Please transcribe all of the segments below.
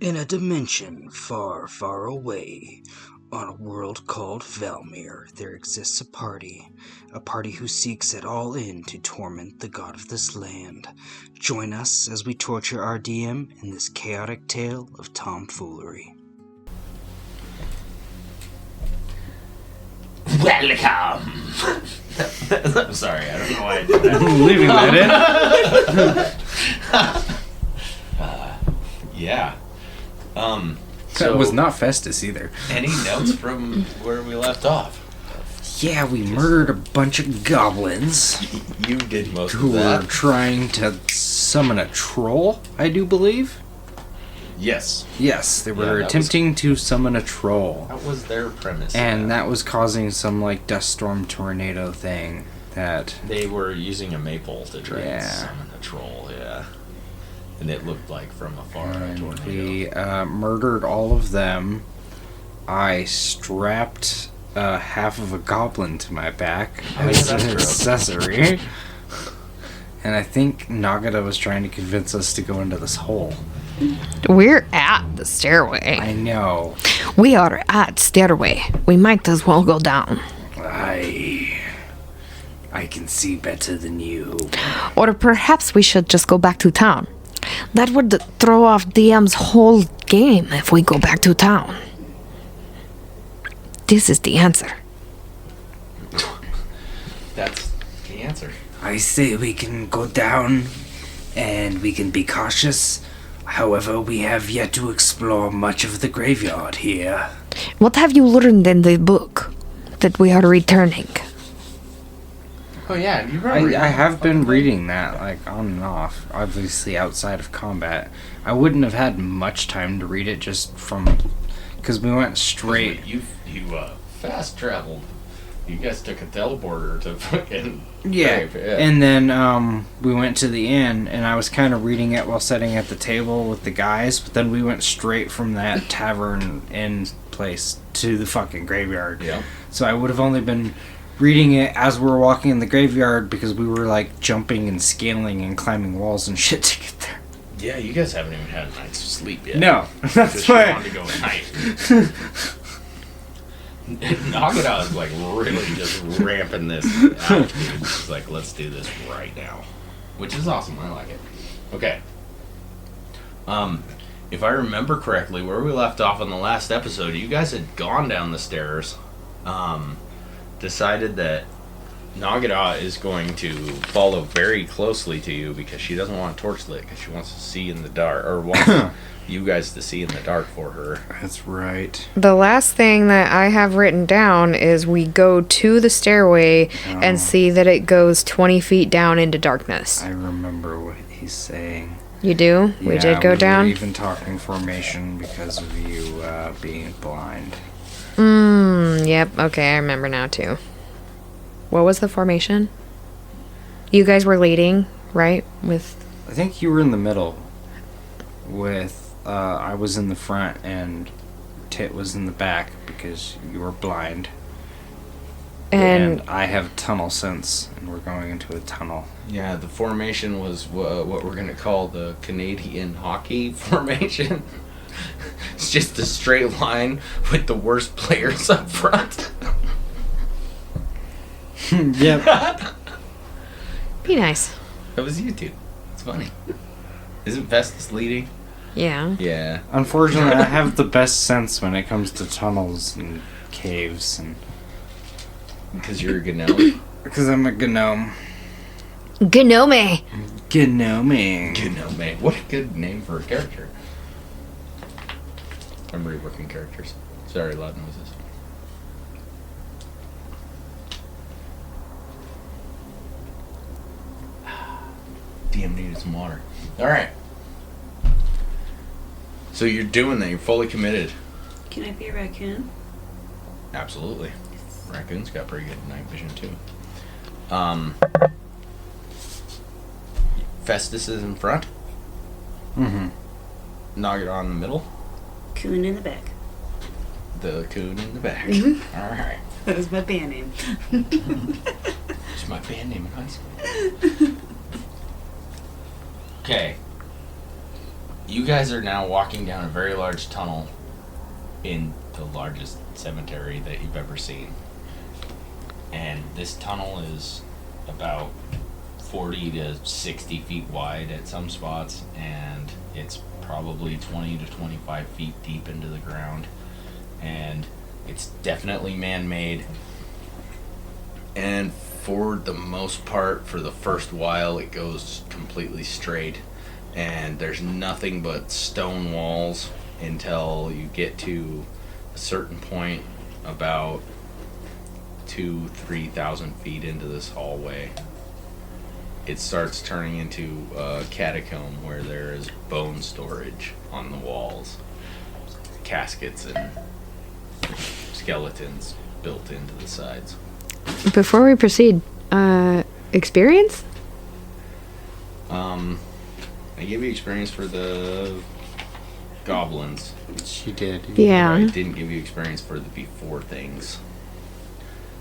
In a dimension far, far away, on a world called Valmir, there exists a party who seeks at all in to torment the god of this land. Join us as we torture our DM in this chaotic tale of tomfoolery. Welcome! I'm sorry, I don't know why I did that. I'm leaving that in. Yeah. That was not Festus either. Any notes from where we left off? Yeah, we murdered a bunch of goblins You did most who of were that. trying to summon a troll, I do believe. Yes. Yes, they were that attempting to summon a troll. That was their premise. And that was causing some, dust storm tornado thing that... They were using a maple to try and Yeah. summon a troll, yeah. And it looked like from afar a tornado. We murdered all of them. I strapped half of a goblin to my back as an accessory. And I think Nagidah was trying to convince us to go into this hole. We're at the stairway. I know. We are at stairway. We might as well go down. I can see better than you. Or perhaps we should just go back to town. That would throw off DM's whole game if we go back to town. This is the answer. That's the answer. I say we can go down and we can be cautious. However, we have yet to explore much of the graveyard here. What have you learned in the book that we are returning? Oh yeah, you probably. I have been reading that, on and off, obviously outside of combat. I wouldn't have had much time to read it just from... Because we went straight... You fast traveled. You guys took a teleporter to fucking... Yeah, and then we went to the inn, and I was kind of reading it while sitting at the table with the guys, but then we went straight from that tavern inn place to the fucking graveyard. Yeah. So I would have only been reading it as we were walking in the graveyard because we were jumping and scaling and climbing walls and shit to get there. Yeah, you guys haven't even had a night's sleep yet. No, that's Because you why. wanted to go at night. Nagidah is really just ramping this out, dude. She's like, let's do this right now. Which is awesome, I like it. Okay. If I remember correctly, where we left off on the last episode, you guys had gone down the stairs, decided that Nagidah is going to follow very closely to you because she doesn't want a torch lit because she wants to see in the dark, or wants you guys to see in the dark for her. That's right. The last thing that I have written down is we go to the stairway and see that it goes 20 feet down into darkness. I remember what he's saying. You do? We Yeah, did go we down? were even talking formation because of you being blind. Yep. Okay, I remember now too. What was the formation? You guys were leading, right? With I think you were in the middle with I was in the front and Tit was in the back because you were blind. and I have tunnel sense and we're going into a tunnel. Yeah, the formation was what we're going to call the Canadian hockey formation. It's just a straight line with the worst players up front. Yep. be nice. That was you two. It's funny. Isn't Festus leading? Yeah. Yeah. Unfortunately, I have the best sense when it comes to tunnels and caves and Because you're a gnome. because I'm a gnome. Gnome. Gnoming. Gnome, man. What a good name for a character. I'm reworking characters. Sorry, loud noises. DM needed some water. Alright. So you're doing that. You're fully committed. Can I be a raccoon? Absolutely. Raccoon's got pretty good night vision too. Festus is in front. Mm-hmm. Nagidah in the middle. Coon in the back. The coon in the back. Mm-hmm. Alright. That is my band name. It's my band name in high school. Okay. You guys are now walking down a very large tunnel in the largest cemetery that you've ever seen. And this tunnel is about 40 to 60 feet wide at some spots, and it's probably 20 to 25 feet deep into the ground. And it's definitely man-made. And for the most part, for the first while, it goes completely straight. And there's nothing but stone walls until you get to a certain point about 2,000-3,000 feet into this hallway. It starts turning into a catacomb where there is bone storage on the walls, caskets and skeletons built into the sides. Before we proceed, experience? I give you experience for the goblins. She did. Yeah. I didn't give you experience for the before things.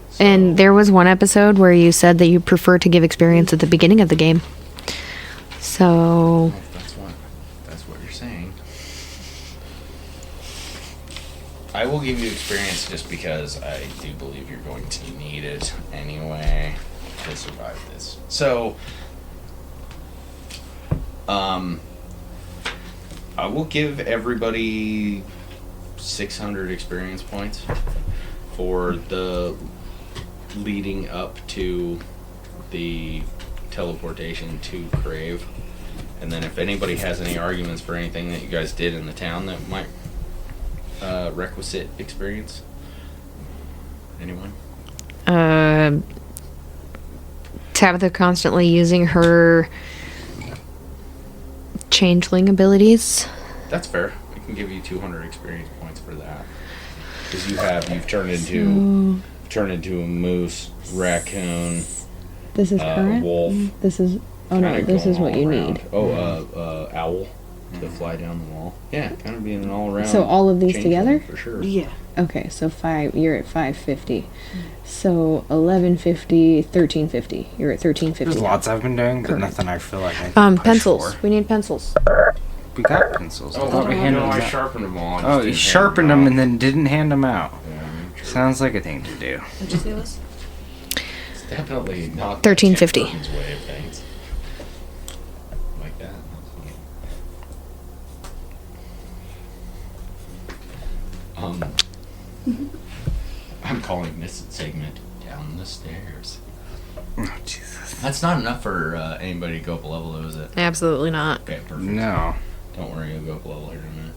So, And there was one episode where you said that you prefer to give experience at the beginning of the game. So, if that's what you're saying. I will give you experience just because I do believe you're going to need it anyway to survive this. So, I will give everybody 600 experience points for the leading up to the teleportation to Crave. And then if anybody has any arguments for anything that you guys did in the town that might requisite experience. Anyone? Tabitha constantly using her changeling abilities. That's fair. I can give you 200 experience points for that. Because you've turned into a moose, raccoon, This is wolf. This is. Oh no, kinda this is going what you all around. need. Oh, owl to fly down the wall. Yeah, kind of being an all around. So all of these changeling, together? for sure. Yeah. Okay, so you're at 550. So 1150, 1350. You're at 1350. There's now. lots I've been doing, but Correct. nothing I feel like I can push Pencils. for. We need pencils. We got pencils. I Oh, thought we handed no, them I out. sharpened them all. I just Oh, didn't you hand sharpened them them out. and then didn't hand them out. Yeah, true. Sounds like a thing to do. What'd you say it was? It's definitely not 1350. the Tim Hortons way of things. Like that. I'm calling this segment Down the Stairs. Oh, Jesus. That's not enough for anybody to go up a level, though, is it? Absolutely not. Okay, perfect. No. Don't worry, you'll go up a level here in a minute.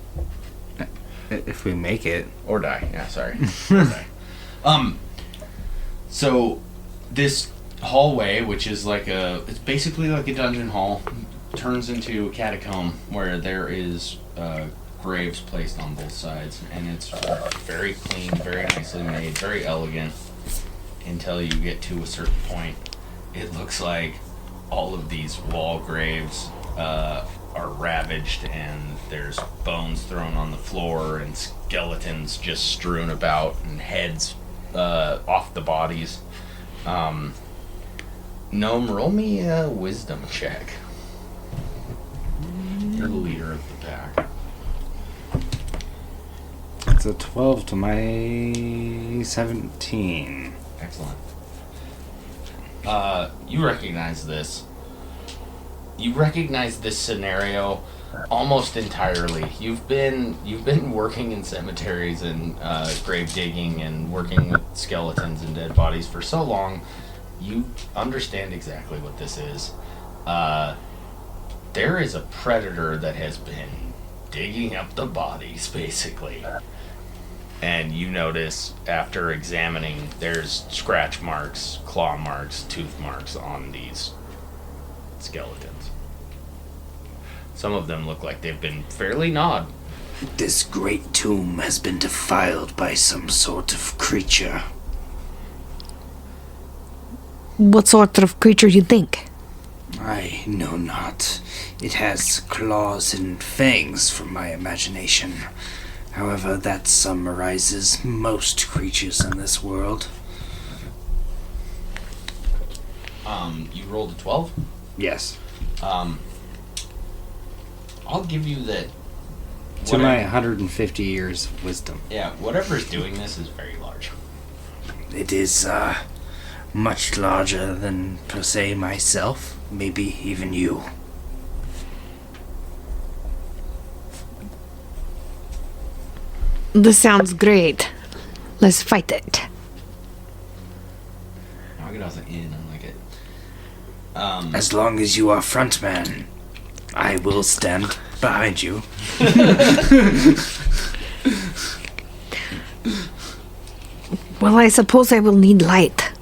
If we make it. Or die. Yeah, sorry. Or die. So this hallway, which is it's basically like a dungeon hall, turns into a catacomb where there is graves placed on both sides, and it's very clean, very nicely made, very elegant. Until you get to a certain point, it looks like all of these wall graves are ravaged, and there's bones thrown on the floor and skeletons just strewn about and heads off the bodies. Gnome, roll me a wisdom check. You're the leader of the pack. It's a 12 to my 17. Excellent. You recognize this. You recognize this scenario almost entirely. You've been working in cemeteries and grave digging and working with skeletons and dead bodies for so long. You understand exactly what this is. There is a predator that has been digging up the bodies, basically. And you notice, after examining, there's scratch marks, claw marks, tooth marks on these skeletons. Some of them look like they've been fairly gnawed. This great tomb has been defiled by some sort of creature. What sort of creature do you think? I know not. It has claws and fangs from my imagination. However, that summarizes most creatures in this world. You rolled a 12? Yes. On I'll give you that. To my 150 years of wisdom. Yeah, whatever's doing this is very large. It is, much larger than, per se, myself. Maybe even you. This sounds great. Let's fight it. Nagidah's in. I like it. As long as you are frontman, I will stand behind you. Well, I suppose I will need light.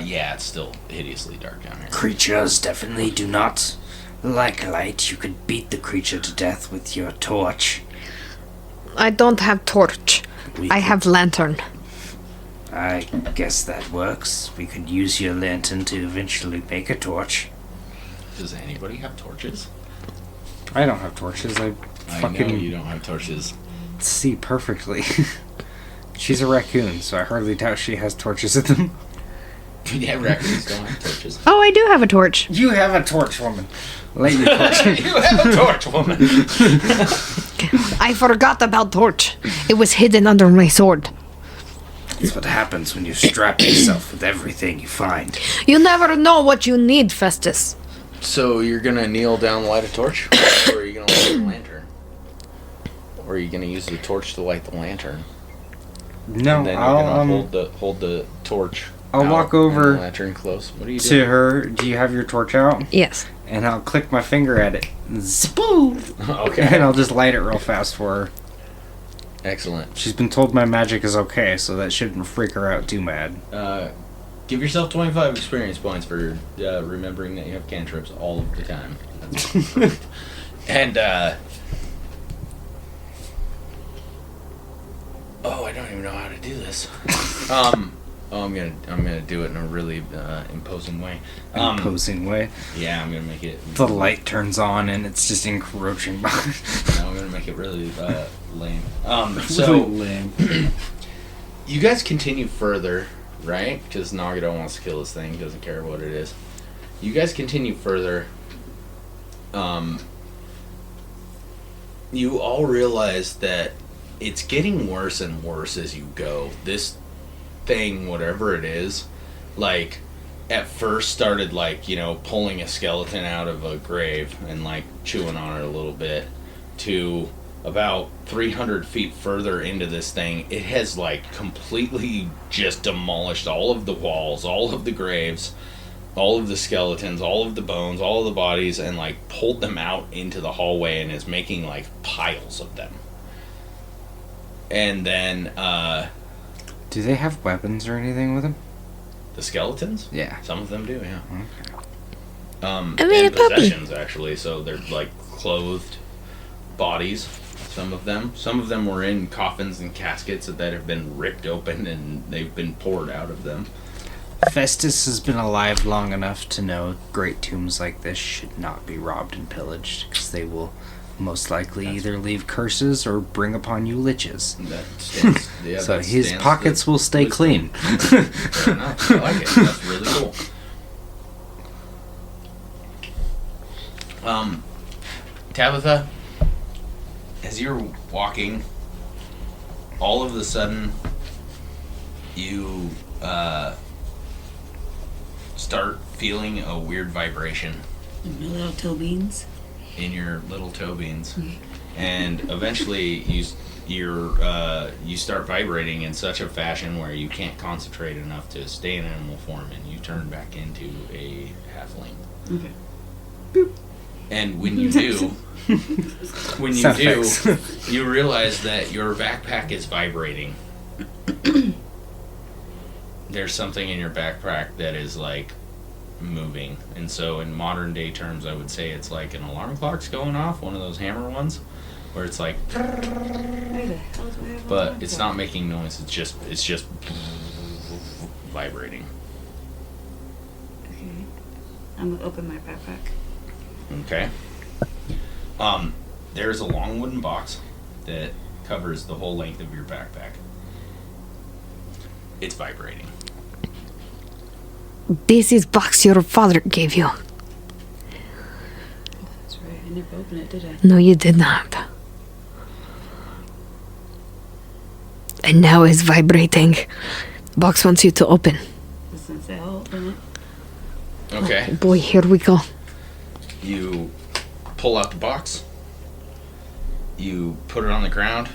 Yeah, it's still hideously dark down here. Creatures definitely do not like light. You could beat the creature to death with your torch. I don't have torch. I have lantern. I guess that works. We could use your lantern to eventually make a torch. Does anybody have torches? I don't have torches. I I fucking know you don't have torches. see perfectly. She's a raccoon, so I hardly doubt she has torches in them. Yeah, raccoons don't have torches. Oh, I do have a torch. You have a torch, woman. Light your torch. You have a torch, woman. I forgot about torch. It was hidden under my sword. That's what happens when you strap yourself with everything you find. You never know what you need, Festus. So you're gonna kneel down, light a torch, or are you gonna light the lantern, or are you gonna use the torch to light the lantern? No, And then you're I'll gonna hold the torch. I'll out walk and over the lantern close. What are you to doing? her. Do you have your torch out? Yes. And I'll click my finger at it. Spoo! Okay. And I'll just light it real fast for her. Excellent. She's been told my magic is okay, so that shouldn't freak her out too mad. Give yourself 25 experience points for remembering that you have cantrips all of the time. That's and oh, I don't even know how to do this. I'm gonna do it in a really imposing way. Imposing way. Yeah, I'm gonna make it. The light turns on and it's just encroaching by. I'm gonna make it really lame. Really So lame. you guys continue further, right? Because Nagidah wants to kill this thing. Doesn't care what it is. You guys continue further. You all realize that it's getting worse and worse as you go. This thing, whatever it is, like, at first started, like, you know, pulling a skeleton out of a grave and, like, chewing on it a little bit, to about 300 feet further into this thing, it has, like, completely just demolished all of the walls, all of the graves, all of the skeletons, all of the bones, all of the bodies, and, like, pulled them out into the hallway and is making, like, piles of them. And then, Do they have weapons or anything with them? the skeletons? Yeah. Some of them do, yeah. Okay. I mean, and a puppy. possessions, actually, so they're, like, clothed bodies, some of them. Some of them were in coffins and caskets that have been ripped open and they've been poured out of them. Festus has been alive long enough to know great tombs like this should not be robbed and pillaged, because they will most likely either leave curses or bring upon you liches. That stands, yeah, So that his stands pockets the will stay wisdom. clean. Fair enough. I like it. That's really cool. Tabitha, as you're walking, all of a sudden, you start feeling a weird vibration My little toe beans. in your little toe beans, and eventually you start vibrating in such a fashion where you can't concentrate enough to stay in animal form, and you turn back into a halfling. Okay. And when you do, Sound effects. you realize that your backpack is vibrating. There's something in your backpack that is, like, moving. And so in modern day terms, I would say it's like an alarm clock's going off, one of those hammer ones, where it's like, Where the hell do I have a but laptop? it's not making noise. It's just vibrating. Okay. I'm gonna open my backpack. Okay. There's a long wooden box that covers the whole length of your backpack. It's vibrating. This is box your father gave you. I never opened it, did I? No, you did not. And now it's vibrating. Box wants you to open. Since they all open it. Okay. Oh boy, here we go. You pull out the box. You put it on the ground,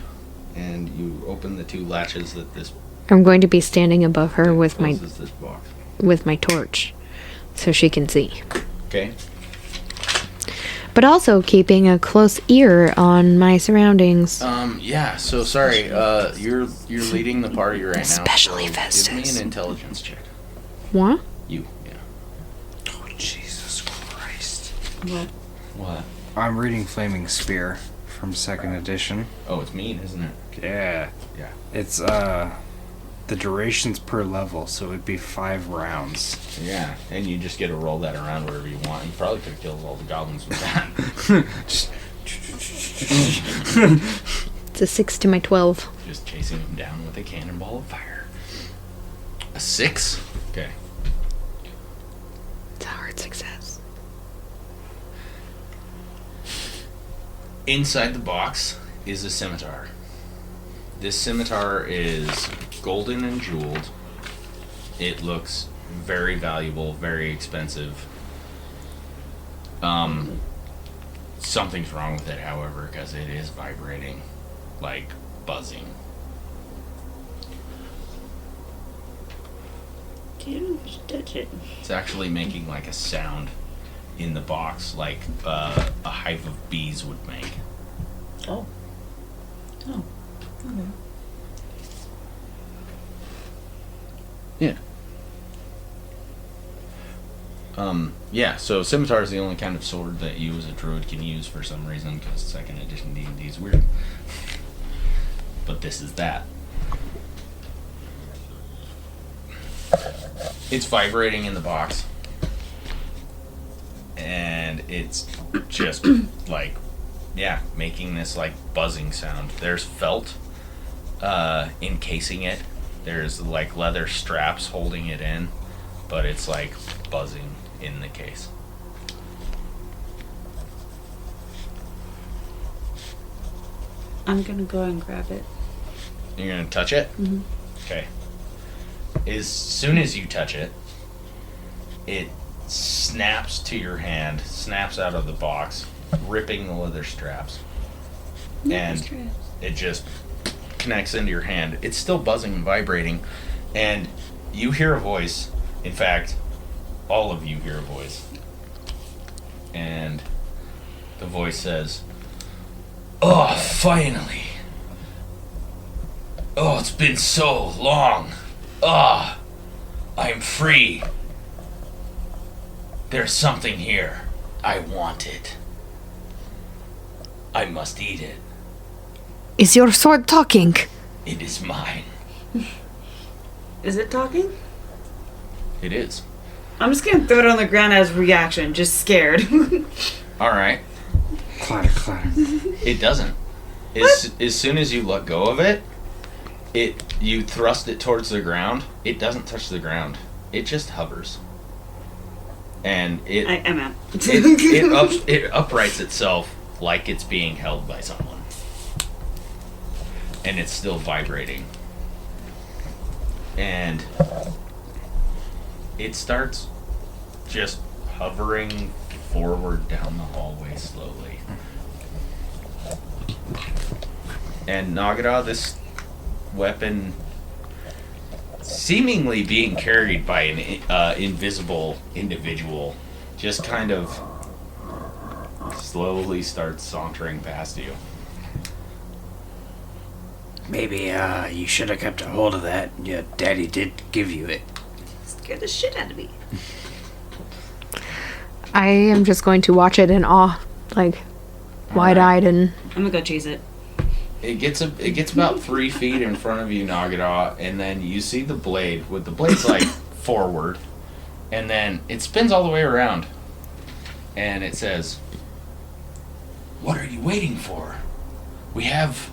and you open the 2 latches that this I'm going to be standing above her with closes this box. my torch, so she can see. Okay. But also keeping a close ear on my surroundings. Yeah. So sorry. You're leading the party right now. Especially so Festus. Give me an intelligence check. What? You. Yeah. Oh, Jesus Christ. What? What? I'm reading Flaming Spear from 2nd edition. Oh, it's mean, isn't it? Yeah. Yeah. It's, the duration's per level, so it'd be 5 rounds. Yeah. And you just get to roll that around wherever you want. You probably could have killed all the goblins with that. Just It's a 6 to my 12. Just chasing them down with a cannonball of fire. A 6? Okay. It's a hard success. Inside the box is a scimitar. This scimitar is golden and jeweled. It looks very valuable, very expensive. Something's wrong with it, however, because it is vibrating, like buzzing. You don't have to touch it. It's actually making like a sound in the box, like a hive of bees would make. Oh. Oh. Okay. Yeah. Yeah, so scimitar is the only kind of sword that you as a druid can use for some reason, because 2nd edition D&D is weird. But this is that. It's vibrating in the box. And it's just like, yeah, making this like buzzing sound. There's felt encasing it. There's like leather straps holding it in, but it's like buzzing in the case. I'm gonna go and grab it. You're gonna touch it? Mm-hmm. Okay. As soon as you touch it, it snaps to your hand, snaps out of the box, ripping the leather straps. And it just connects into your hand. It's still buzzing and vibrating, and you hear a voice. In fact, all of you hear a voice. And the voice says, "Oh, finally. Oh, it's been so long. Ah, I'm free. There's something here. I want it. I must eat it. Is your sword talking? It is mine." Is it talking? It is. I'm just gonna throw it on the ground as reaction, just scared. Alright. clatter, clatter. It doesn't. As soon as you let go of it, you thrust it towards the ground. It doesn't touch the ground. It just hovers. And I'm out. it uprights itself like it's being held by someone. And it's still vibrating. And it starts just hovering forward down the hallway slowly. And Nagidah, this weapon seemingly being carried by an invisible individual just kind of slowly starts sauntering past you. Maybe you should have kept a hold of that. Your daddy did give you it. Scared the shit out of me. I am just going to watch it in awe, like wide-eyed and. I'm gonna go chase it. It gets about 3 feet in front of you, Nagidah, and then you see the blade with the blade's like forward, and then it spins all the way around, and it says, "What are you waiting for? We have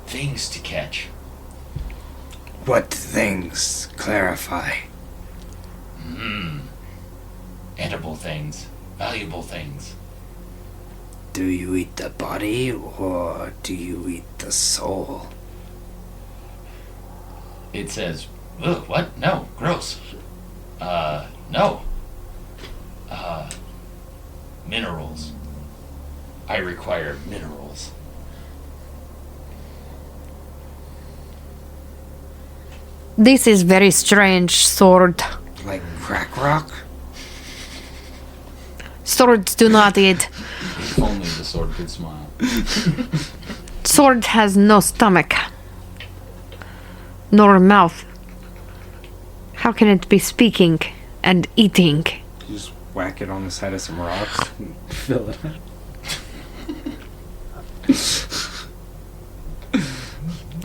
things to catch." What things? Clarify. Edible things. valuable things. Do you eat the body or do you eat the soul? It says, ugh, what? No, gross. No. Minerals. I require minerals. This is very strange, sword. Like crack rock? Swords do not eat. If only the sword could smile. Sword has no stomach. Nor mouth. How can it be speaking and eating? You just whack it on the side of some rocks and fill it up.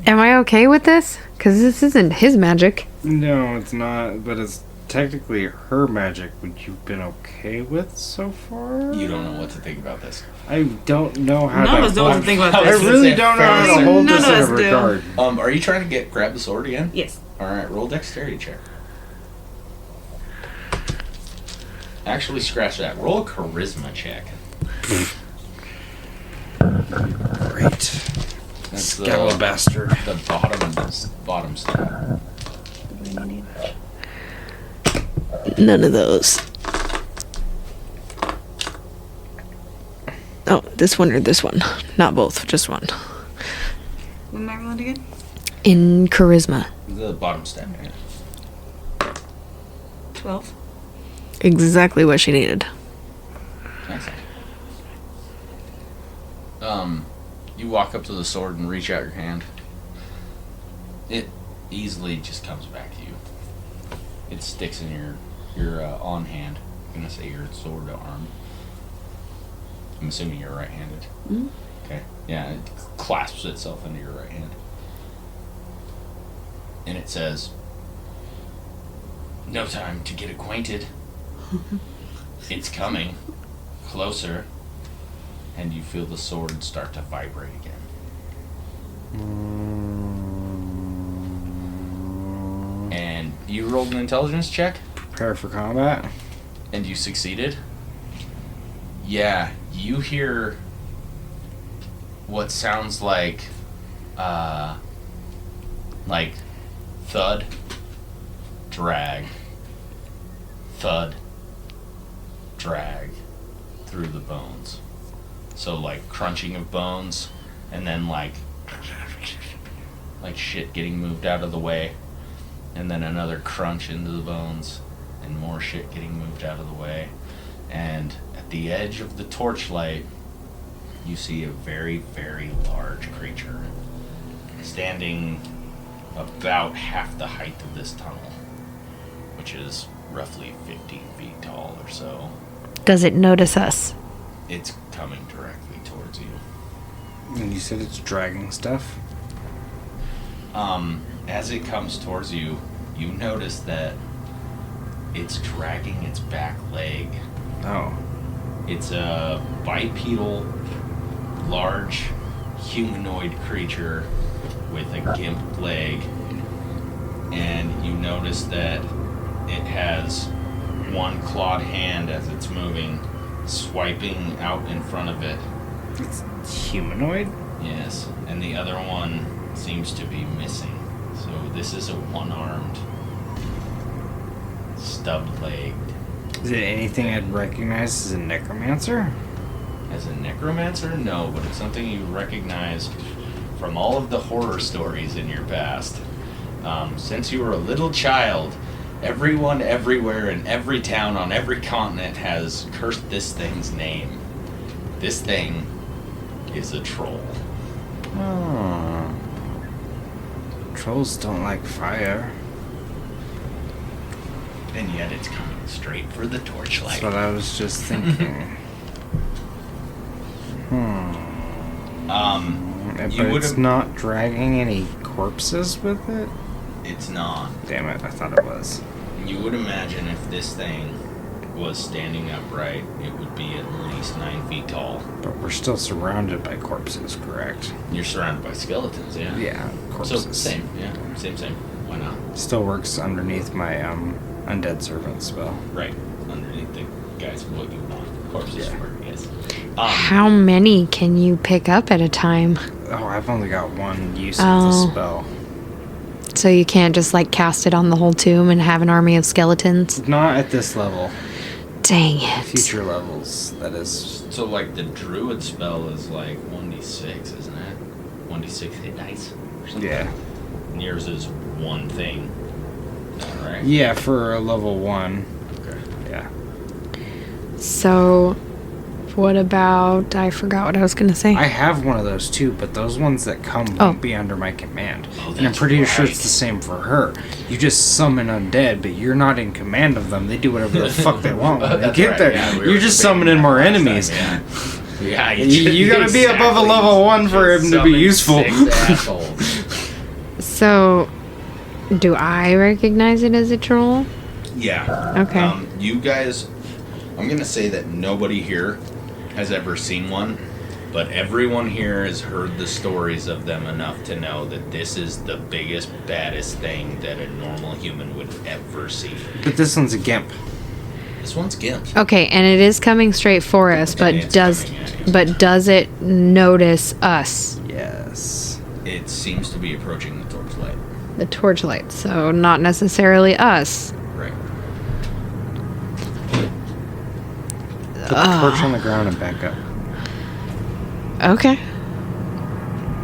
Am I okay with this? Because this isn't his magic. No, it's not, but it's technically her magic, which you've been okay with so far? You don't know what to think about this. I don't know how None to of us know what to think about I this. really don't know how to hold None this of in us a do. regard. Are you trying to grab the sword again? Yes. Alright, roll dexterity check. Actually, scratch that. Roll a charisma check. Great. That's Scalabastard. the bottom step. None of those. Oh, this one or this one. Not both, just one. What am I rolling again? In charisma. The bottom step. Yeah. 12. Exactly what she needed. Nice. You walk up to the sword and reach out your hand. It easily just comes back to you. It sticks in your on hand. I'm gonna say your sword arm. I'm assuming you're right-handed. Mm-hmm. Okay. Yeah, it clasps itself into your right hand. And it says, "No time to get acquainted. It's coming. Closer." And you feel the sword start to vibrate again. And you rolled an intelligence check, Prepare for combat. and you succeeded. Yeah, you hear what sounds like thud, drag, thud, drag through the bones. So like crunching of bones, and then like shit getting moved out of the way, and then another crunch into the bones, and more shit getting moved out of the way. And at the edge of the torchlight, you see a very, very large creature standing about half the height of this tunnel, which is roughly 15 feet tall or so. Does it notice us? It's coming directly towards you. And you said it's dragging stuff? As it comes towards you, you notice that it's dragging its back leg. Oh. It's a bipedal, large, humanoid creature with a gimp leg. And you notice that it has one clawed hand as it's moving, swiping out in front of it. It's humanoid? Yes, and the other one seems to be missing. So this is a one-armed, stub-legged. Is it anything I'd recognize as a necromancer? As a necromancer? No, but it's something you recognize from all of the horror stories in your past. Since you were a little child, everyone everywhere in every town on every continent has cursed this thing's name. This thing is a troll. Oh. Trolls don't like fire. And yet it's coming straight for the torchlight. That's what I was just thinking. But You it's would've- not dragging any corpses with it? It's not. Damn it, I thought it was. You would imagine if this thing was standing upright, it would be at least 9 feet tall. But we're still surrounded by corpses, correct? You're surrounded by skeletons, yeah? Yeah, corpses. So, same, yeah. Same. Why not? Still works underneath my undead servant spell. Right. Underneath the guys, what you want. corpses for you guys. How many can you pick up at a time? Oh, I've only got one use of Oh. the spell. So you can't just like cast it on the whole tomb and have an army of skeletons? Not at this level. Dang it. Future levels, that is. So, like, the druid spell is like 1d6, isn't it? 1d6 hit dice or something? Yeah. And yours is one thing. Is that right? Yeah, for a level 1. Okay. Yeah. So, what about... I forgot what I was going to say. I have one of those too, but those ones that come Oh. won't be under my command. Oh, and I'm that's pretty sure it's right. the same for her. You just summon undead, but you're not in command of them. They do whatever the fuck they want when they That's get right, there. yeah, we were You're just debating summoning that more last enemies. time, yeah. Yeah, You gotta be above a exactly. level 1 for Just him to be summon useful. 6 assholes. So, do I recognize it as a troll? Yeah. Okay. You guys, I'm gonna say that nobody here has ever seen one, but everyone here has heard the stories of them enough to know that this is the biggest, baddest thing that a normal human would ever see. But this one's a gimp. This one's Gimp. Okay, and it is coming straight for us, but it's does coming at you. but does it notice us? Yes. It seems to be approaching the torchlight. The torchlight, so not necessarily us. Right. Put the torch on the ground and back up. Okay.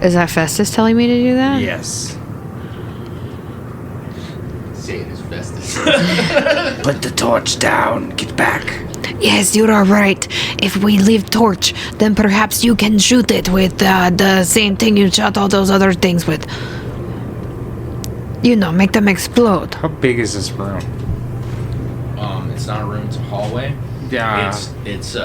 Is that Festus telling me to do that? Yes. Say it as best as. Put the torch down. Get back. Yes, you are right. If we leave torch, then perhaps you can shoot it with the same thing you shot all those other things with. You know, make them explode. How big is this room? It's not a room; it's a hallway. Yeah. It's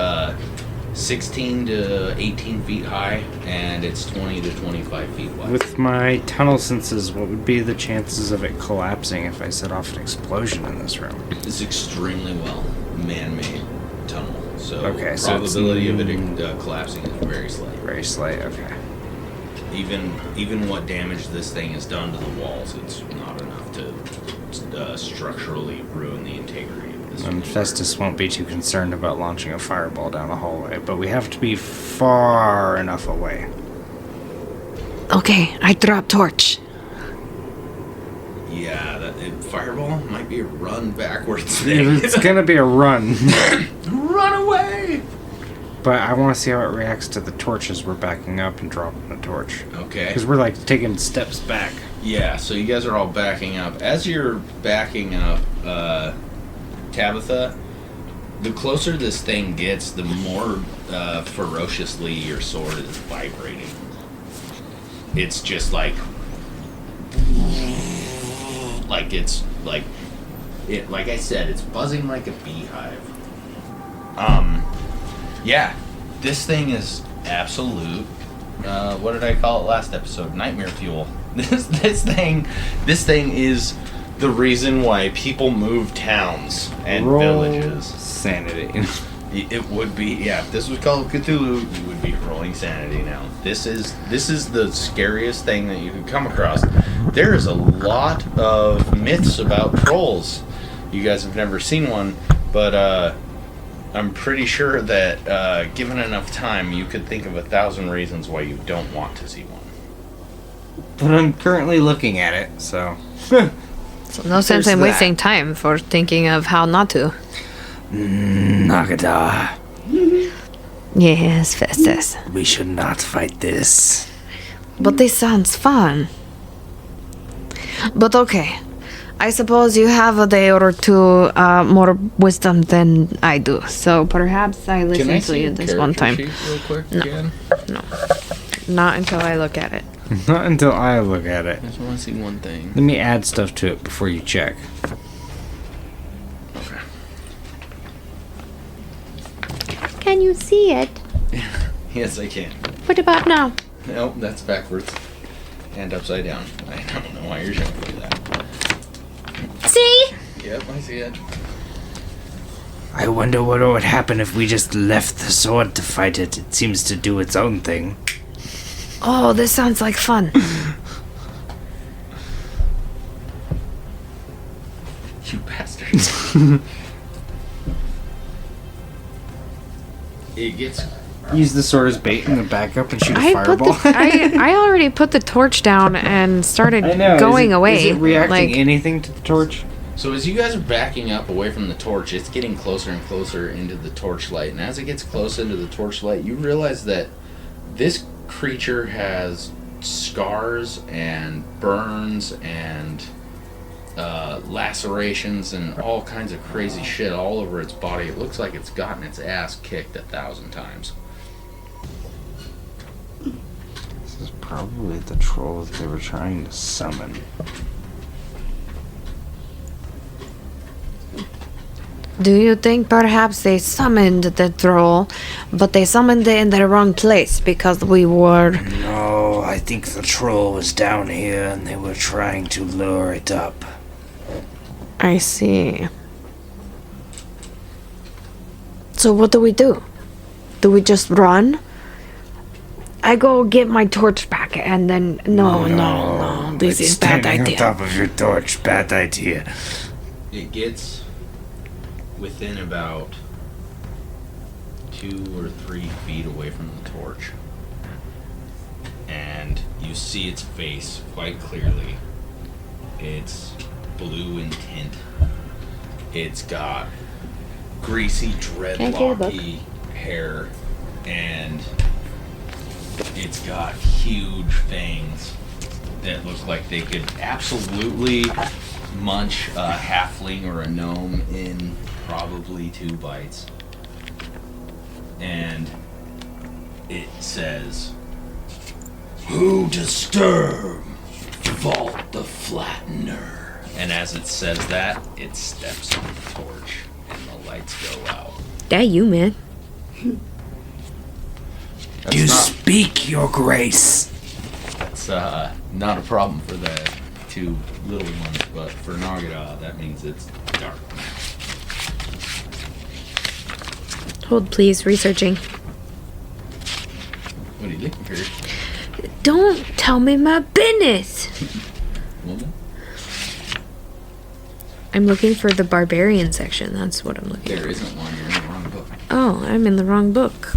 16 to 18 feet high, and it's 20 to 25 feet wide. With my tunnel senses, what would be the chances of it collapsing if I set off an explosion in this room? It's extremely well man-made tunnel, so Okay, so it's- probability of it collapsing is very slight. Very slight, okay. Even what damage this thing has done to the walls, it's not enough to structurally ruin the integrity of this. And floor. Festus won't be too concerned about launching a fireball down a hallway, but we have to be far enough away. Okay, I drop torch. Yeah, fireball might be a run backwards thing. It's gonna be a run. Run away! But I want to see how it reacts to the torch as we're backing up and dropping the torch. Okay. Because we're like taking steps back. Yeah, so you guys are all backing up. As you're backing up, Tabitha, the closer this thing gets, the more ferociously your sword is vibrating. It's just like it's like I said, it's buzzing like a beehive. Yeah, this thing is absolute. What did I call it last episode? Nightmare fuel. This thing is the reason why people move towns and Roll villages. sanity. It would be, yeah. If this was called Cthulhu, you would be rolling sanity now. This is the scariest thing that you could come across. There is a lot of myths about trolls. You guys have never seen one, but I'm pretty sure that given enough time, you could think of 1,000 reasons why you don't want to see one. But I'm currently looking at it, so. So no sense There's in that. wasting time for thinking of how not to. Nagidah, Yes, Festus. we should not fight this. But this sounds fun. But okay. I suppose you have a day or two more wisdom than I do. So perhaps I listen to you this one time. real quick, No. again? No. Not until I look at it. Not until I look at it. I just want to see one thing. Let me add stuff to it before you check. Okay. Can you see it? Yes, I can. What about now? Nope, that's backwards. And upside down. I don't know why you're showing me that. See? Yep, I see it. I wonder what would happen if we just left the sword to fight it. It seems to do its own thing. Oh, this sounds like fun. You bastards. it gets. Use the sword as bait and then back up and shoot a I fireball. I already put the torch down and started I know. going away. Is it reacting like, anything to the torch? So as you guys are backing up away from the torch, it's getting closer and closer into the torchlight. And as it gets close into the torchlight, you realize that this creature has scars and burns and lacerations and all kinds of crazy shit all over its body. It looks like it's gotten its ass kicked 1,000 times. This is probably the troll that they were trying to summon. do you think perhaps they summoned the troll, but they summoned it in the wrong place because we were... No, I think the troll was down here and they were trying to lure it up. I see. So what do we do? Do we just run? I go get my torch back and then... No. This is bad Standing idea. on top of your torch, bad idea. It gets within about 2 or 3 feet away from the torch. And you see its face quite clearly. It's blue in tint. It's got greasy, dreadlocky hair. And it's got huge fangs that look like they could absolutely munch a halfling or a gnome in probably 2 bites. And it says, "Who disturb Vault the Flattener?" And as it says that, it steps on the torch and the lights go out. That you, man. You speak, your grace. That's not a problem for the 2 little ones, but for Nagidah, that means it's dark now. Hold, please. Researching. What are you looking for? Don't tell me my business. Woman? I'm looking for the barbarian section. That's what I'm looking There for. isn't one. You're in the wrong book. Oh, I'm in the wrong book.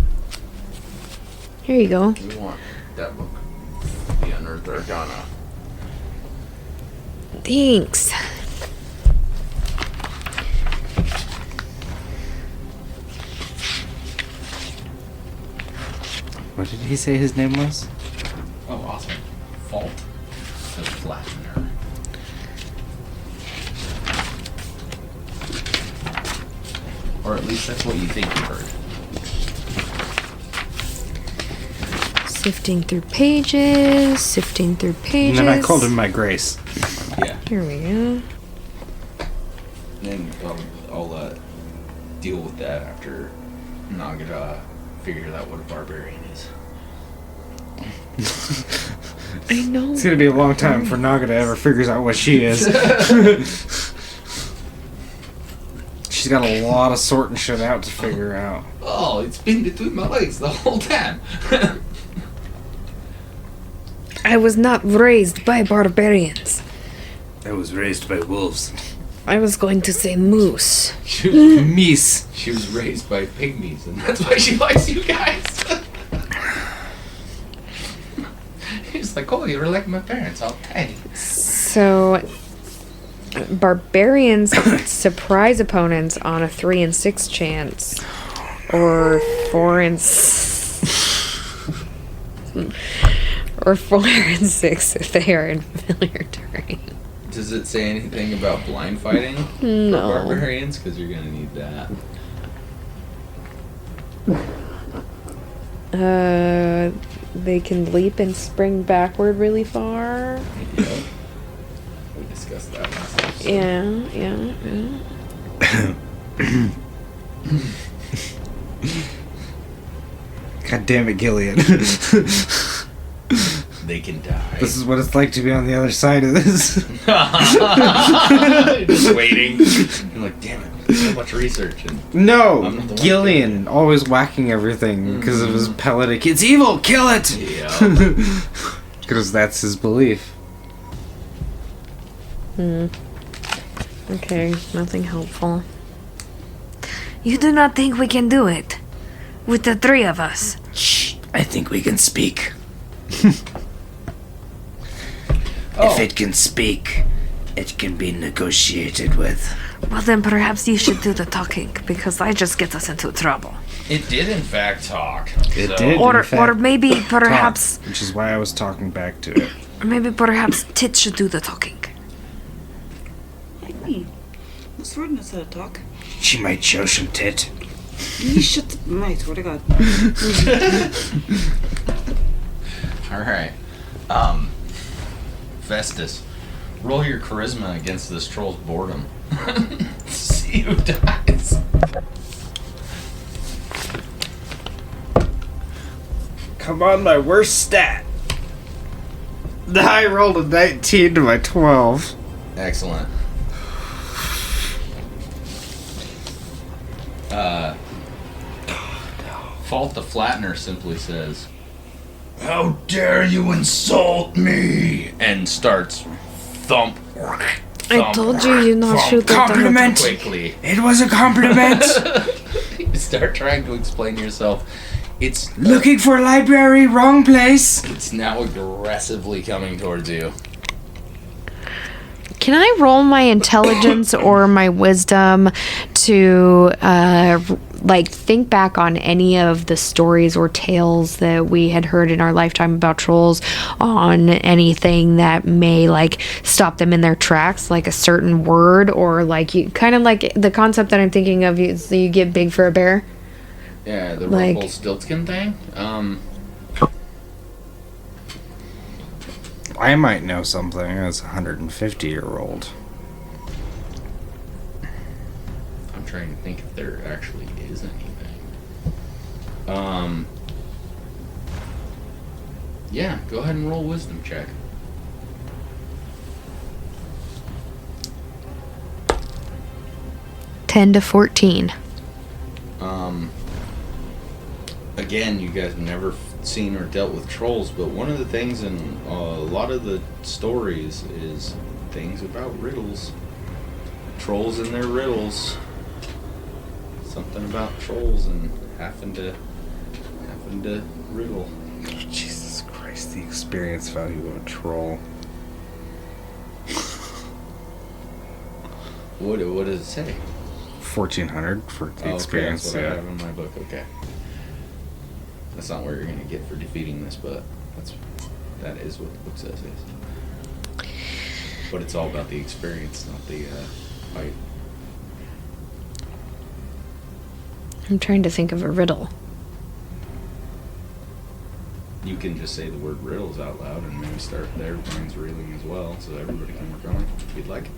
Here you go. We want that book. The Unearthed Arcana. Thanks. What did he say his name was? Oh, awesome. Vault the Flattener. Or at least that's what you think you heard. Sifting through pages. Sifting through pages. And then I called him my grace. Yeah. Here we go. And I'll deal with that after Nagidah figures out what a barbarian is. I know. It's gonna be a long time before Nagidah ever figures out what she is. She's got a lot of sorting shit out to figure out. Oh, it's been between my legs the whole time. I was not raised by barbarians. I was raised by wolves. I was going to say moose. Meese. She was raised by pygmies, and that's why she likes you guys. He's like, oh, you're like my parents, all tiny. So, barbarians surprise opponents on a 3 and 6 chance, or 4 and or 4 and 6 if they are in familiar terrain. Does it say anything about blind fighting No. for barbarians? Because you're gonna need that. They can leap and spring backward really far. Yeah. We discussed that last episode. Yeah. God damn it, Gilead. They can die. This is what it's like to be on the other side of this. Just waiting. You're like, damn it, so much research. And No, I'm not the one Gillian always whacking everything because of his pelletic. It's evil, kill it! yeah. Because that's his belief. Okay, nothing helpful. You do not think we can do it? with the three of us. Shh, I think we can speak. Oh. If it can speak, it can be negotiated with. Well, then perhaps you should do the talking, because that just gets us into trouble. It did, in fact, talk. It did. Or, in fact, or maybe perhaps, talk, which is why I was talking back to it. maybe perhaps Tit should do the talking. Hey, what's wrong with that talk? She might show some tit. You shut the... I swear to God. Alright. Festus, roll your charisma against this troll's boredom. See who dies. Come on, my worst stat. I rolled a 19 to my 12. Excellent. Fault the Flattener simply says, "How dare you insult me?" and starts thump. I told you not shoot at the Compliment. Quickly. It was a compliment. You start trying to explain yourself. It's Looking for library, wrong place. It's now aggressively coming towards you. Can I roll my intelligence or my wisdom to think back on any of the stories or tales that we had heard in our lifetime about trolls, on anything that may stop them in their tracks, like a certain word, or you kind of like the concept that I'm thinking of, you get big for a bear? Yeah, the Like- Rumpelstiltskin thing. I might know something as a 150-year-old. I'm trying to think if there actually is anything. Yeah, go ahead and roll a wisdom check. Ten to 14. Again, you guys have never seen or dealt with trolls, but one of the things in a lot of the stories is things about riddles. Trolls and their riddles. Something about trolls and having to riddle. Jesus Christ, the experience value of a troll. What does it say? 1,400 for the experience. Okay, that's what I have in my book. Okay. That's not what you're gonna get for defeating this, but that is what the book says. Yes. But it's all about the experience, not the fight. I'm trying to think of a riddle. You can just say the word riddles out loud and maybe start their brains reeling as well, so everybody can work on it if you'd like.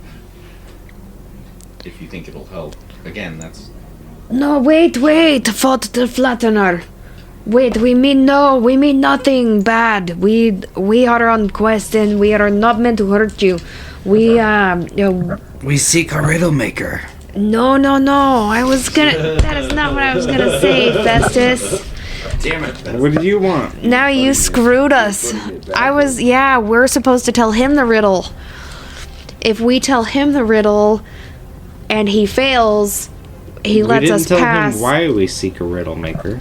If you think it'll help. Again, that's... No, wait, fought the Flattener. Wait, we mean nothing bad. We are on quest and we are not meant to hurt you. We seek a riddle maker. No. That is not what I was gonna say, Festus. Damn it. What do you want? Now you screwed us. We're supposed to tell him the riddle. If we tell him the riddle and he fails, he lets us We didn't tell pass. him why we seek a riddle maker.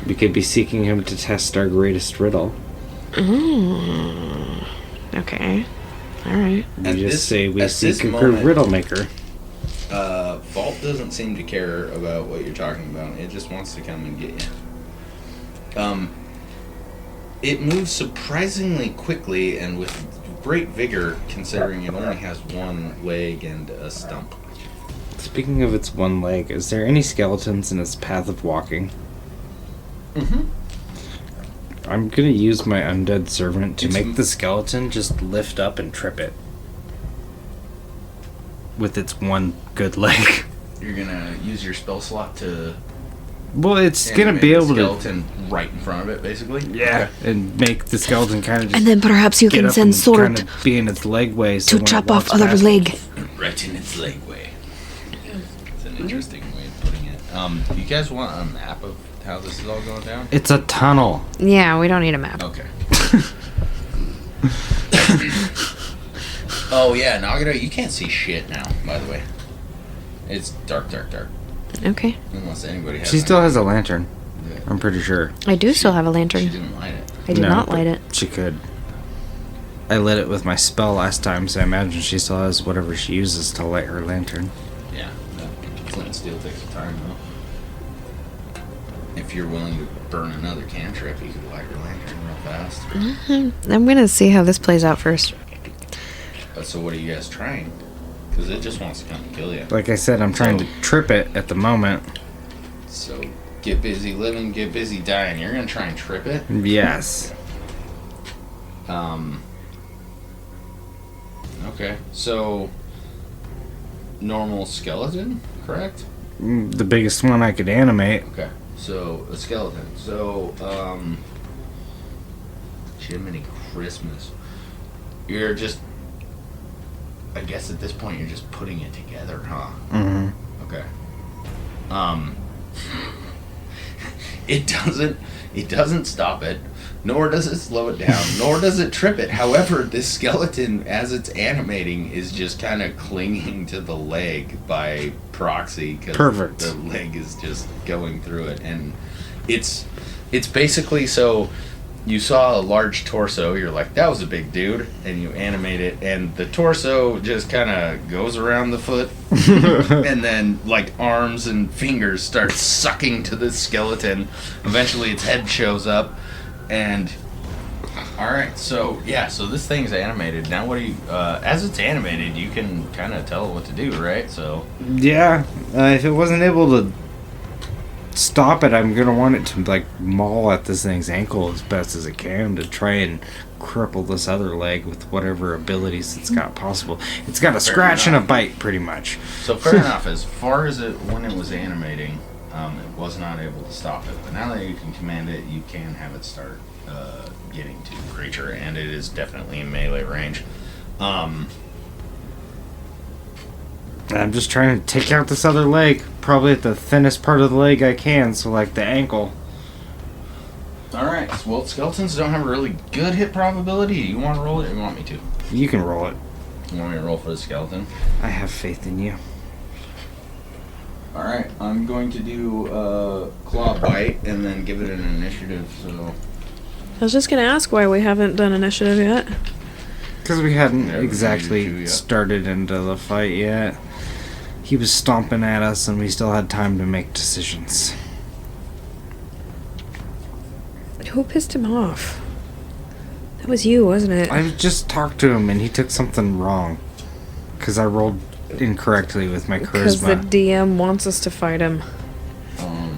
We could be seeking him to test our greatest riddle. Okay. Alright. We At just this- say we at seek this a moment- riddle maker. Vault doesn't seem to care about what you're talking about. It just wants to come and get you. It moves surprisingly quickly and with great vigor, considering it only has one leg and a stump. Speaking of its one leg, is there any skeletons in its path of walking? Mm-hmm. I'm gonna use my undead servant to It's- make the skeleton just lift up and trip it. With its one good leg. You're gonna use your spell slot to Well, it's gonna animate be the able to... skeleton right in front of it, basically. Yeah, and make the skeleton kind of just And then perhaps you get can up send and Sword kind of be in its leg way so to when it chop off walks other past- leg. Right in its leg way. It's an interesting way of putting it. Do you guys want a map of how this is all going down? It's a tunnel. Yeah, we don't need a map. Okay. Oh yeah, Nagidah, you can't see shit now, by the way. It's dark. Okay. Unless anybody has She still has a lantern. Yeah. I'm pretty sure. I do still have a She lantern. didn't light it. I did No, not but light it. She could. I lit it with my spell last time, so I imagine she still has whatever she uses to light her lantern. Yeah. Flint and steel takes time, though. If you're willing to burn another cantrip, you could light your lantern real fast. I'm gonna see how this plays out first. So what are you guys trying? Because it just wants to come and kill you. Like I said, I'm trying to trip it at the moment. So get busy living, get busy dying. You're gonna try and trip it? Yes. Okay. So normal skeleton, correct? The biggest one I could animate. Okay. So a skeleton. So Jiminy Christmas. You're just, I guess at this point you're just putting it together, huh? Mm-hmm. Okay. It doesn't stop it, nor does it slow it down, nor does it trip it. However, this skeleton, as it's animating, is just kind of clinging to the leg by proxy because Perfect. the leg is just going through it, and it's basically so. You saw a large torso, you're like, that was a big dude, and you animate it, and the torso just kind of goes around the foot, and then, like, arms and fingers start sucking to the skeleton. Eventually, its head shows up, and... Alright, so, yeah, so this thing's animated. Now, what do you... as it's animated, you can kind of tell it what to do, right? So... Yeah. If it wasn't able to stop it, I'm gonna want it to like maul at this thing's ankle as best as it can to try and cripple this other leg with whatever abilities it's got possible. It's got a scratch and a bite, pretty much. So fair enough. As far as it when it was animating, it was not able to stop it. But now that you can command it, you can have it start getting to the creature, and it is definitely in melee range. I'm just trying to take out this other leg, probably at the thinnest part of the leg I can, so like the ankle. All right. Well, skeletons don't have a really good hit probability. You want to roll it, or you want me to? You can roll it. You want me to roll for the skeleton? I have faith in you. All right. I'm going to do claw bite and then give it an initiative. So. I was just gonna ask why we haven't done initiative yet. Because we hadn't Never exactly needed to yet. started into the fight yet. He was stomping at us and we still had time to make decisions. Who pissed him off? That was you, wasn't it? I just talked to him and he took something wrong. Because I rolled incorrectly with my Because the charisma. DM wants us to fight him.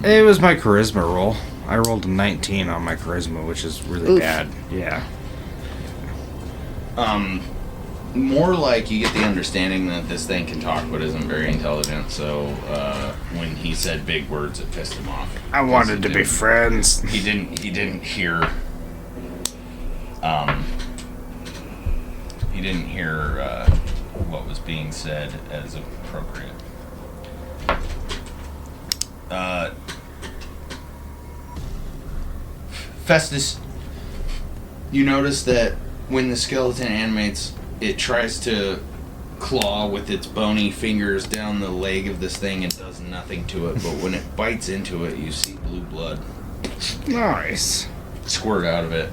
It was my charisma roll. I rolled a 19 on my charisma, which is really Oof. bad. Yeah. More like you get the understanding that this thing can talk but isn't very intelligent. So when he said big words, it pissed him off. I wanted to be didn't- friends. He didn't hear. He didn't hear what was being said as appropriate. Festus, you notice that when the skeleton animates, it tries to claw with its bony fingers down the leg of this thing and does nothing to it. But when it bites into it, you see blue blood Nice. squirt out of it.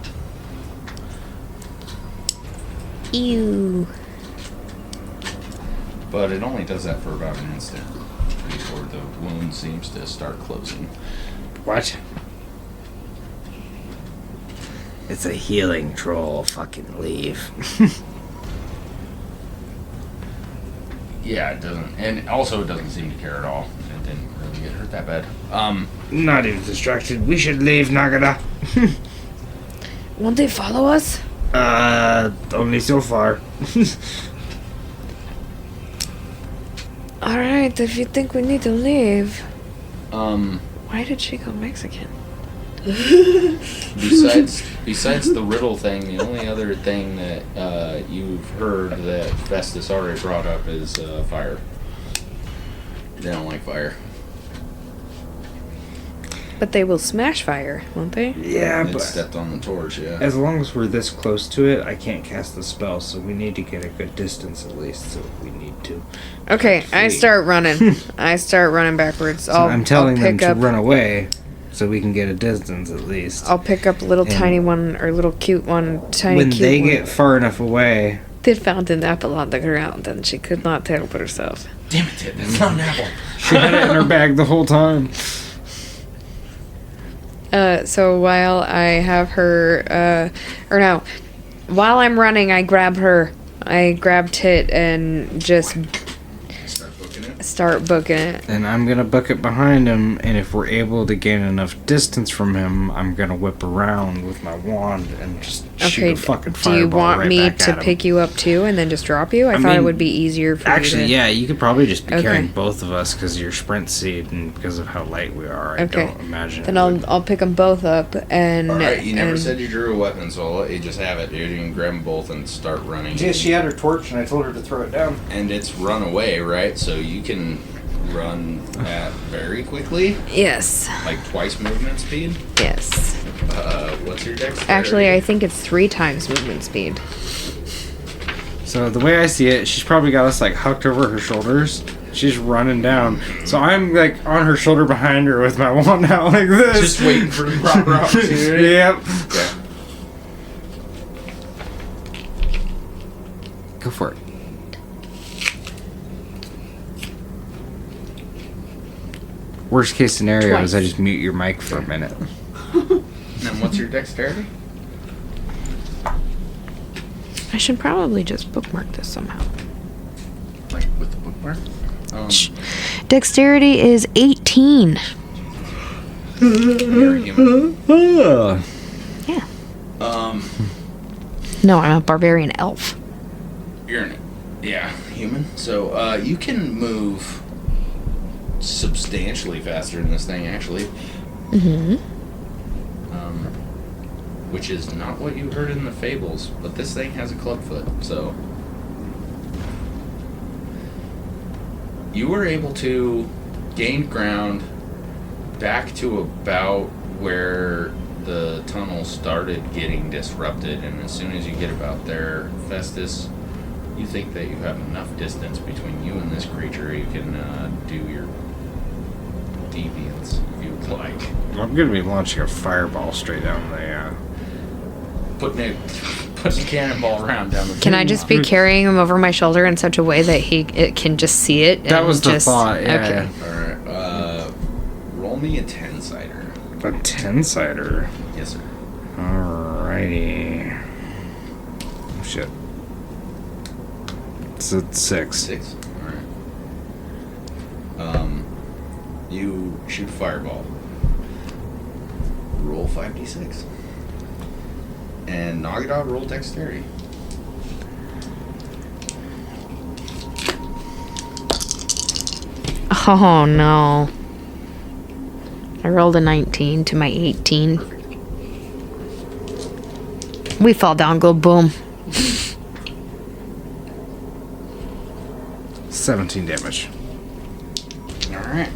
Ew. But it only does that for about an instant before the wound seems to start closing. What? It's a healing troll. Fucking leave. Yeah, it doesn't, and also it doesn't seem to care at all. It didn't really get hurt that bad. Not even distracted. We should leave, Nagidah. Won't they follow us? Only so far. Alright, if you think we need to leave. Um, Why did she go Mexican? besides the riddle thing, the only other thing that you've heard that Festus already brought up is fire. They don't like fire. But they will smash fire, won't they? Yeah, It but stepped on the torch, yeah. as long as we're this close to it, I can't cast the spell, so we need to get a good distance at least, so we need to. Okay, I Sweet. start running. I start running backwards. So I'm telling them pick to up, run away, so we can get a distance at least. I'll pick up a little And tiny one, or little cute one, tiny when cute they one. get far enough away, They found an apple on the ground, and she could not help herself. Damn it, that's not an apple. she had it in her bag the whole time. So while I have her, while I'm running, I grab her. I grab Tit and just Start booking it. start booking it. And I'm gonna book it behind him, and if we're able to gain enough distance from him, I'm gonna whip around with my wand and just shoot Okay, a fucking do fireball you want right me back to at him. pick you up too and then just drop you? I thought it mean, would be easier for Actually, you to... yeah, you could probably just be Okay. carrying both of us because you're sprint seed and because of how light we are. I Okay. don't imagine. Then it would- I'll pick them both up and... Alright, you never and- said you drew a weapon, so I'll let you just have it, dude. You can grab them both and start running. Yeah, she had her torch, and I told her to throw it down. And it's run away, right? So you can run at very quickly, Yes. like twice movement speed. Yes. What's your dex? Actually, I think it's 3 times movement speed. So the way I see it, she's probably got us like hucked over her shoulders. She's running down. So I'm like on her shoulder behind her with my wand out like this. Just waiting for the proper opportunity. Yep. Okay. Go for it. Worst case scenario is I just mute your mic for a minute. And then what's your dexterity? I should probably just bookmark this somehow. Like with the bookmark? Dexterity is 18. You're a human. Yeah. No, I'm a barbarian elf. You're human. So you can move substantially faster than this thing, actually. Mm-hmm. Which is not what you heard in the fables, but this thing has a clubfoot, so you were able to gain ground back to about where the tunnel started getting disrupted, and as soon as you get about there, Festus, you think that you have enough distance between you and this creature, you can do your deviance if you would like. I'm gonna be launching a fireball straight down the. Putting a cannonball around down the. Can I just be carrying him over my shoulder in such a way that it can just see it? That and was the just, thought. Yeah. Okay. Alright, roll me a 10-sider. A 10-sider. Yes, sir. Alrighty. Oh, shit. It's a 6. 6. Alright. You shoot a fireball. Roll 5d6. And Nagidah, roll dexterity. Oh no. I rolled a 19 to my 18. We fall down, go boom. 17 damage. Alright.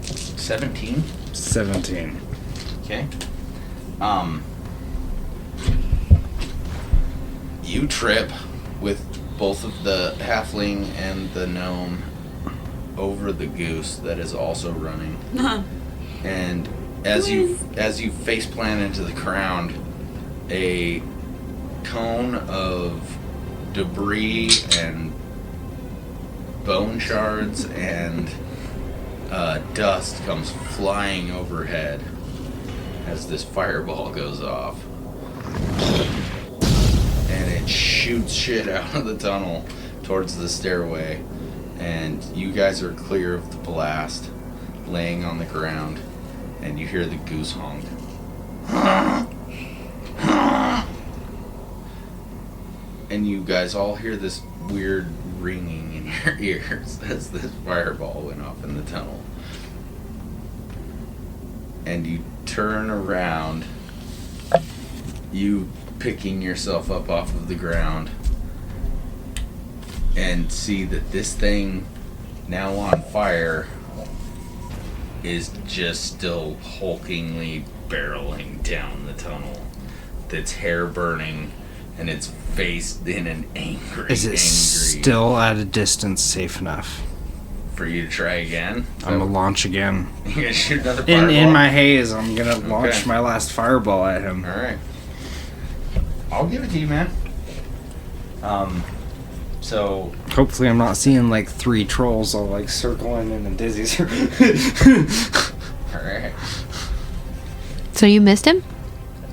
17. 17. Okay. You trip with both of the halfling and the gnome over the goose that is also running. And as you face plant into the ground, a cone of debris and bone shards and dust comes flying overhead as this fireball goes off. And it shoots shit out of the tunnel towards the stairway. And you guys are clear of the blast, laying on the ground. And you hear the goose honk. And you guys all hear this weird ringing in your ears as this fireball went off in the tunnel. And you turn around, you picking yourself up off of the ground, and see that this thing, now on fire, is just still hulkingly barreling down the tunnel. Its hair burning and its face in an angry. Is it still at a distance safe enough? For you to try again? I'm gonna launch again. You're gonna shoot another fireball? In my haze, I'm gonna launch my last fireball at him. Alright. I'll give it to you, man. So... Hopefully I'm not seeing like 3 trolls all like circling in a dizzy circle. Alright. So you missed him?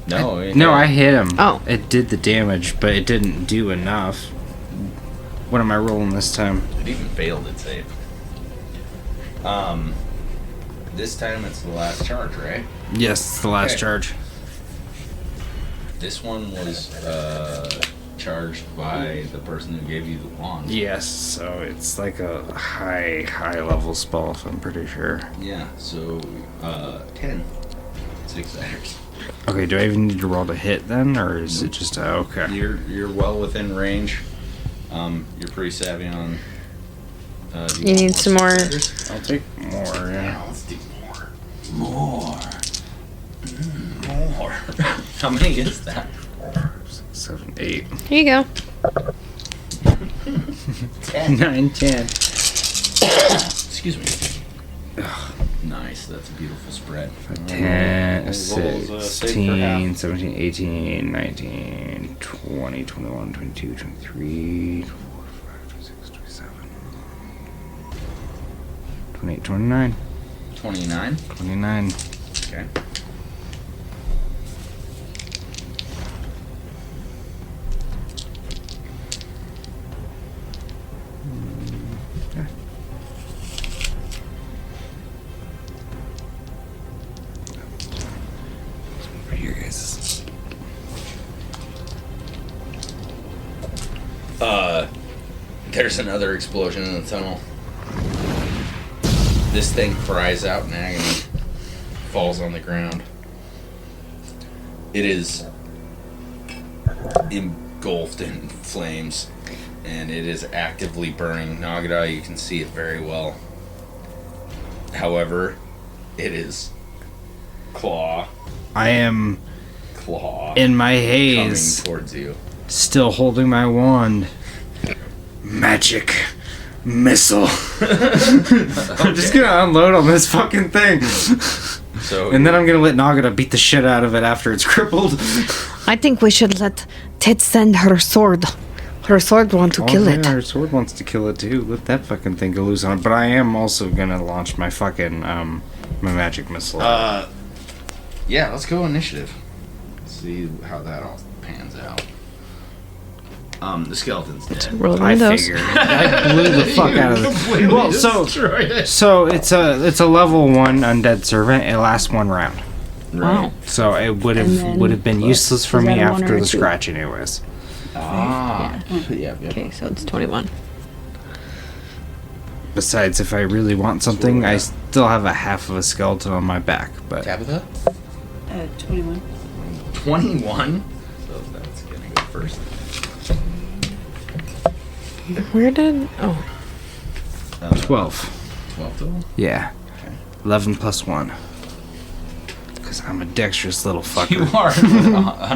No, I hit him. Oh. It did the damage, but it didn't do enough. What am I rolling this time? It even failed its save. This time it's the last charge, right? Yes, it's the last charge. This one was charged by the person who gave you the wand. Yes, so it's like a high level spell, if I'm pretty sure. Yeah, so 10. 6 letters. Okay, do I even need to roll to hit then, or is it just okay? You're well within range. You're pretty savvy on. You need some more. I'll take more. Yeah. Let's do more. More. More. How many is that? 6, 7, 8. Here you go. 10. 9, 10. Excuse me. Nice. That's a beautiful spread. 10, 16, 17, 18, 19, 20, 21, 22, 23, 24, 25, 26, 27, 28, 29. 29. 29. Okay. Here, guys. There's another explosion in the tunnel. This thing cries out in agony, falls on the ground. It is engulfed in flames, and it is actively burning. Nagidah, you can see it very well. However, it is claw I am in my coming haze, towards you. still holding my wand. Magic missile. I'm just gonna unload on this fucking thing. So And then I'm gonna let Nagidah beat the shit out of it after it's crippled. I think we should let Tit send her sword. Her sword wants to kill it. Her sword wants to kill it too. Let that fucking thing go loose on it. But I am also gonna launch my fucking my magic missile. yeah, let's go initiative. See how that all pans out. The skeleton's dead. Roll I windows. figured. I blew the fuck out of it. Well, so it's a level 1 undead servant. It lasts 1 round. Wow. So it would And then have been useless for is me that a 1 after or a the 2? scratch, anyways. Ah. Yeah. Okay, so it's 21. Besides, if I really want something, I still have a half of a skeleton on my back. But Tabitha? 21. 21? So that's gonna go first. Where did... Oh. 12. 12 total? Yeah. 11 plus 1. Because I'm a dexterous little fucker. You are a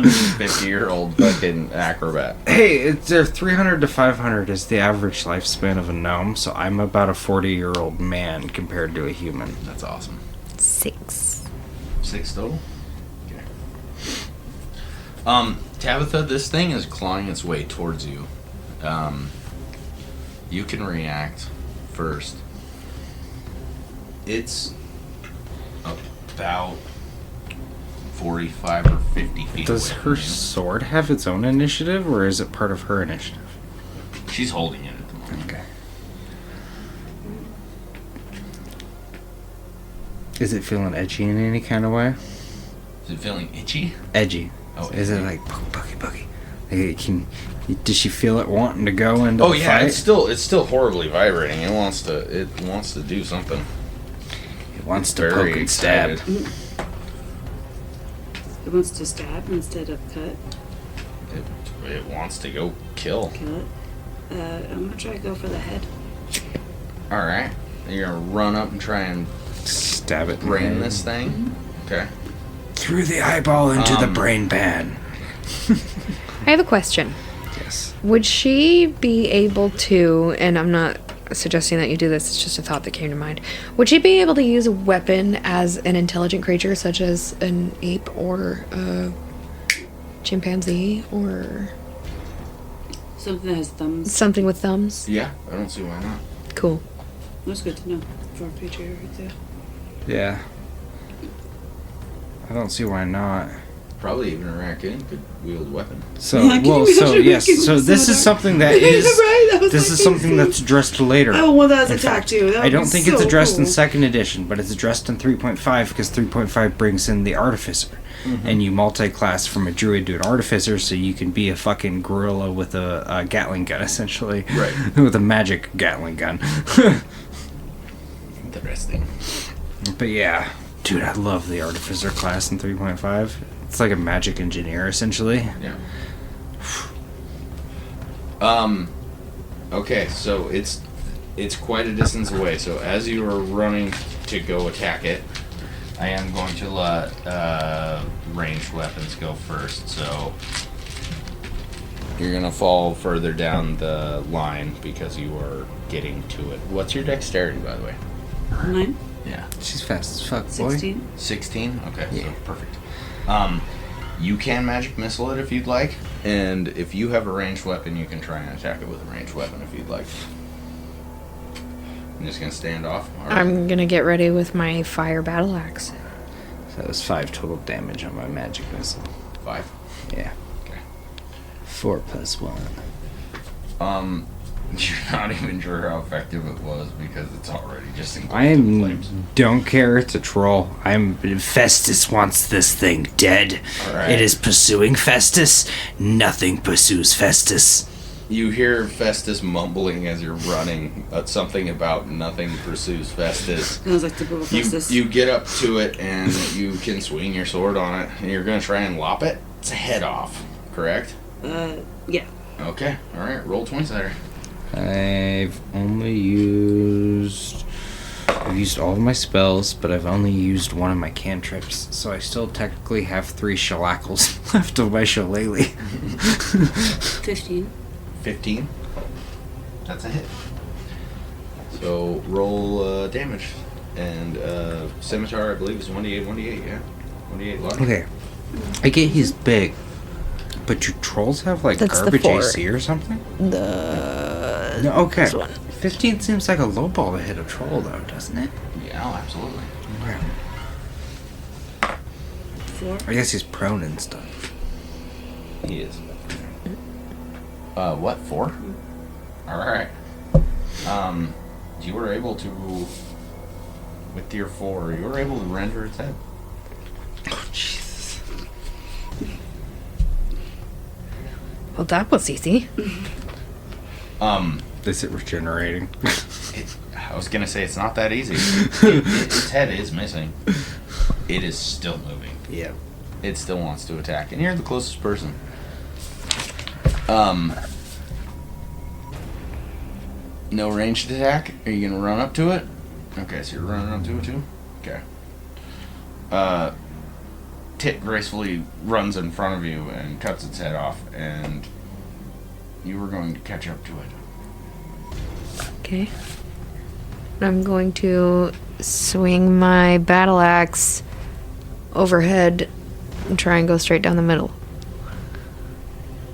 150-year-old fucking acrobat. Hey, they're 300 to 500 is the average lifespan of a gnome, so I'm about a 40-year-old man compared to a human. That's awesome. 6. 6 total? Okay. Tabitha, this thing is clawing its way towards you. You can react first. It's about 45 or 50 feet Does away her from you. sword have its own initiative, or is it part of her initiative? She's holding it at the moment. Okay. Is it feeling edgy in any kind of way? Is it feeling itchy? Edgy. Oh, Is it like boogie? Does she feel it wanting to go into Oh the yeah, fight? it's still horribly vibrating. It wants to do something. It wants It's to poke very and stab. excited. It wants to stab instead of cut. It wants to go kill. Kill it. I'm gonna try to go for the head. All right, you're gonna run up and try and Stab stab it. brain this thing. Okay. Through the eyeball into the brain pan. I have a question. Yes. Would she be able to, and I'm not suggesting that you do this, it's just a thought that came to mind. Would she be able to use a weapon as an intelligent creature, such as an ape or a chimpanzee or Something that has thumbs. something with thumbs? Yeah, I don't see why not. Cool. That's good to know for a creature right there. Yeah. I don't see why not. Probably even a raccoon could wield a weapon. So, Yeah, can well, you so imagine yes, making so this is soda? something that is. Right? That was This like is something insane. that's addressed later. I want that as In attack fact, too. That I would don't be think so it's addressed in cool. second edition, but it's addressed in 3.5 because 3.5 brings in the artificer, and you multi-class from a druid to an artificer, so you can be a fucking gorilla with a Gatling gun, essentially, Right. with a magic Gatling gun. Interesting. But yeah, dude, I love the artificer class in 3.5. It's like a magic engineer, essentially. Yeah. Okay, so it's quite a distance away. So as you are running to go attack it, I am going to let ranged weapons go first. So you're gonna fall further down the line because you are getting to it. What's your dexterity, by the way? 9, Yeah. She's fast as fuck, boy. 16. 16? Okay, Yeah. so perfect. You can magic missile it if you'd like, and if you have a ranged weapon, you can try and attack it with a ranged weapon if you'd like. I'm just gonna stand off. All right. I'm gonna get ready with my fire battle axe. So that was 5 total damage on my magic missile. 5. Yeah. Okay. 4 plus 1. You're not even sure how effective it was because it's already just engulfed I in flames. don't care. It's a troll. Festus wants this thing dead. All right. It is pursuing Festus. Nothing pursues Festus. You hear Festus mumbling as you're running something about nothing pursues Festus. Sounds like typical Festus. You get up to it and you can swing your sword on it and you're gonna try and lop it. It's a head off, correct? Yeah. Okay, alright, roll 20-sider. I've used all of my spells, but I've only used one of my cantrips, so I still technically have 3 shellacles left of my shillelagh. 15. 15. That's a hit. So roll damage. And scimitar, I believe, is 1d8, yeah? 1d8 large. Okay, I get he's big, but do trolls have like That's the garbage 4. AC or something? No, okay. 15 seems like a low ball to hit a troll, though, doesn't it? Yeah, oh, absolutely. Okay. 4. I guess he's prone and stuff. He is. What, 4? Alright. You were able to, with your 4, you were able to render its head. Oh, Jesus. Well, that was easy. Is it regenerating? I was gonna say it's not that easy. Its head is missing. It is still moving. Yeah. It still wants to attack, and you're the closest person. No ranged attack? Are you gonna run up to it? Okay, so you're running up to it too? Okay. Tit gracefully runs in front of you and cuts its head off, and you were going to catch up to it. Okay. I'm going to swing my battle axe overhead and try and go straight down the middle.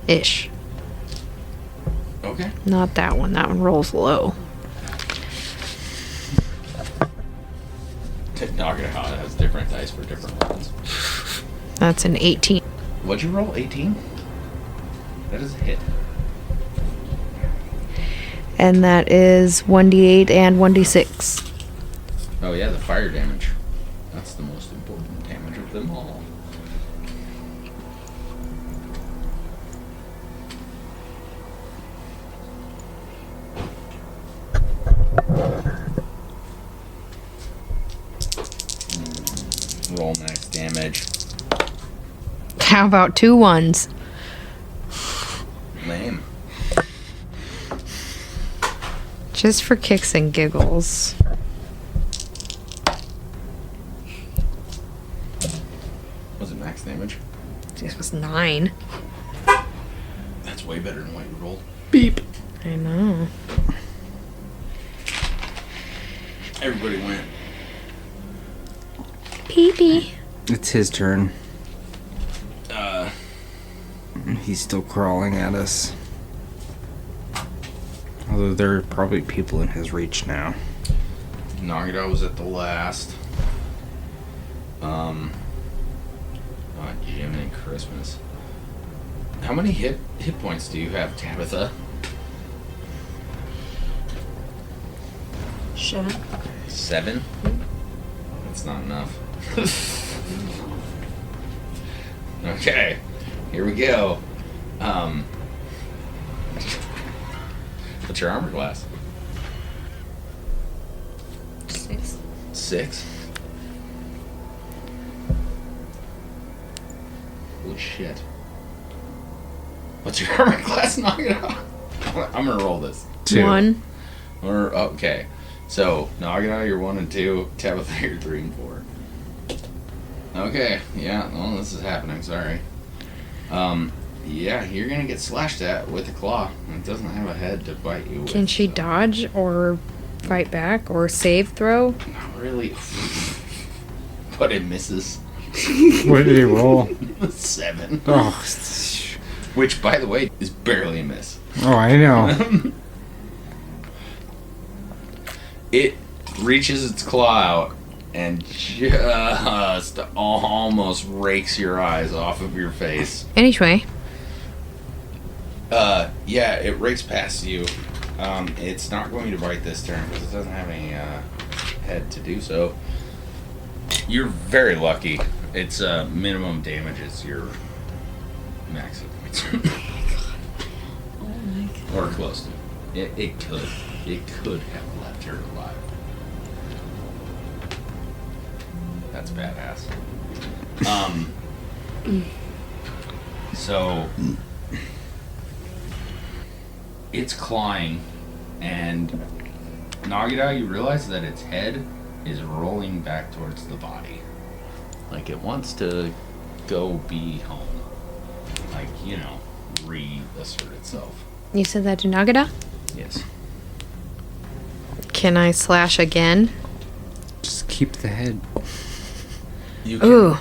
Ish. Okay. Not that one. That one rolls low. Nagidah has different dice for different weapons. That's an 18. What'd you roll? 18? That is a hit. And that is 1d8 and 1d6. Oh yeah, the fire damage. That's the most important damage of them all. Roll max damage. How about 2 1s? Lame. Just for kicks and giggles. This was 9. That's way better than what you rolled. Beep. I know. Everybody went. Pee-pee. It's his turn. He's still crawling at us. Although there are probably people in his reach now. Nagidah was at the last. Jiminy Christmas. How many hit points do you have, Tabitha? 7. 7? That's not enough. Okay, here we go. What's your armor class? 6. 6? Holy shit. What's your armor class, Nagidah? I'm gonna roll this. 2. 1. Okay. So, Nagidah, you're 1 and 2. Tabitha, you're 3 and 4. Okay, yeah, well, this is happening, sorry. Yeah, you're gonna get slashed at with a claw. It doesn't have a head to bite you with. Can she dodge or fight back or save throw? Not really. But it misses. What did he roll? 7. Oh, Which, by the way, is barely a miss. I know. It reaches its claw out and just almost rakes your eyes off of your face. Anyway. Yeah, it rakes past you. It's not going to bite this turn because it doesn't have any head to do so. You're very lucky. It's minimum damage is your max hit points. Oh my god. Or close to it. It could have left her alive. That's badass. So it's clawing, and Nagidah, you realize that its head is rolling back towards the body. Like it wants to go be home. Like, reassert itself. You said that to Nagidah? Yes. Can I slash again? Just keep the head. You can, Ooh.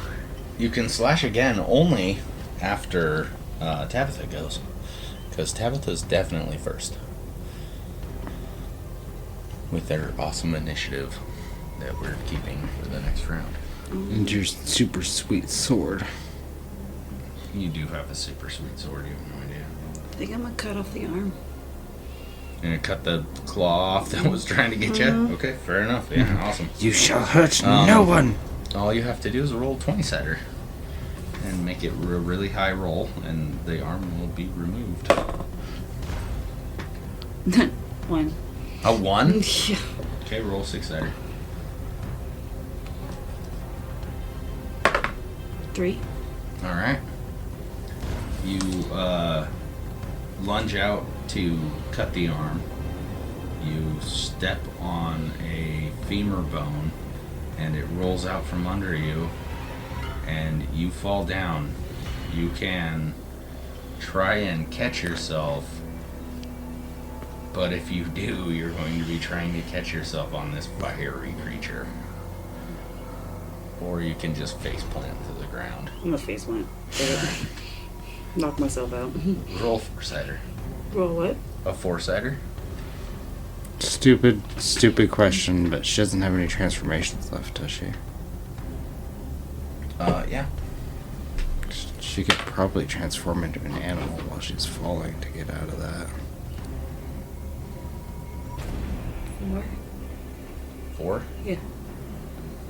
You can slash again only after Tabitha goes. Because Tabitha's definitely first. With their awesome initiative that we're keeping for the next round. And your super sweet sword. You do have a super sweet sword, you have no idea. I think I'm gonna cut off the arm. And it cut the claw off that was trying to get you? Okay, fair enough. Yeah, awesome. You shall hurt no one. All you have to do is roll a 20-sider. And make it a really high roll, and the arm will be removed. 1. A 1? Yeah. Okay, roll 6-sider. 3. Alright. You lunge out to cut the arm. You step on a femur bone, and it rolls out from under you, and you fall down. You can try and catch yourself, but if you do, you're going to be trying to catch yourself on this fiery creature. Or you can just face plant to the ground. I'm gonna face plant. Knock myself out. Roll 4-sider. Roll what? A 4-sider? Stupid question, but she doesn't have any transformations left, does she? Yeah. She could probably transform into an animal while she's falling to get out of that. 4. 4? Yeah.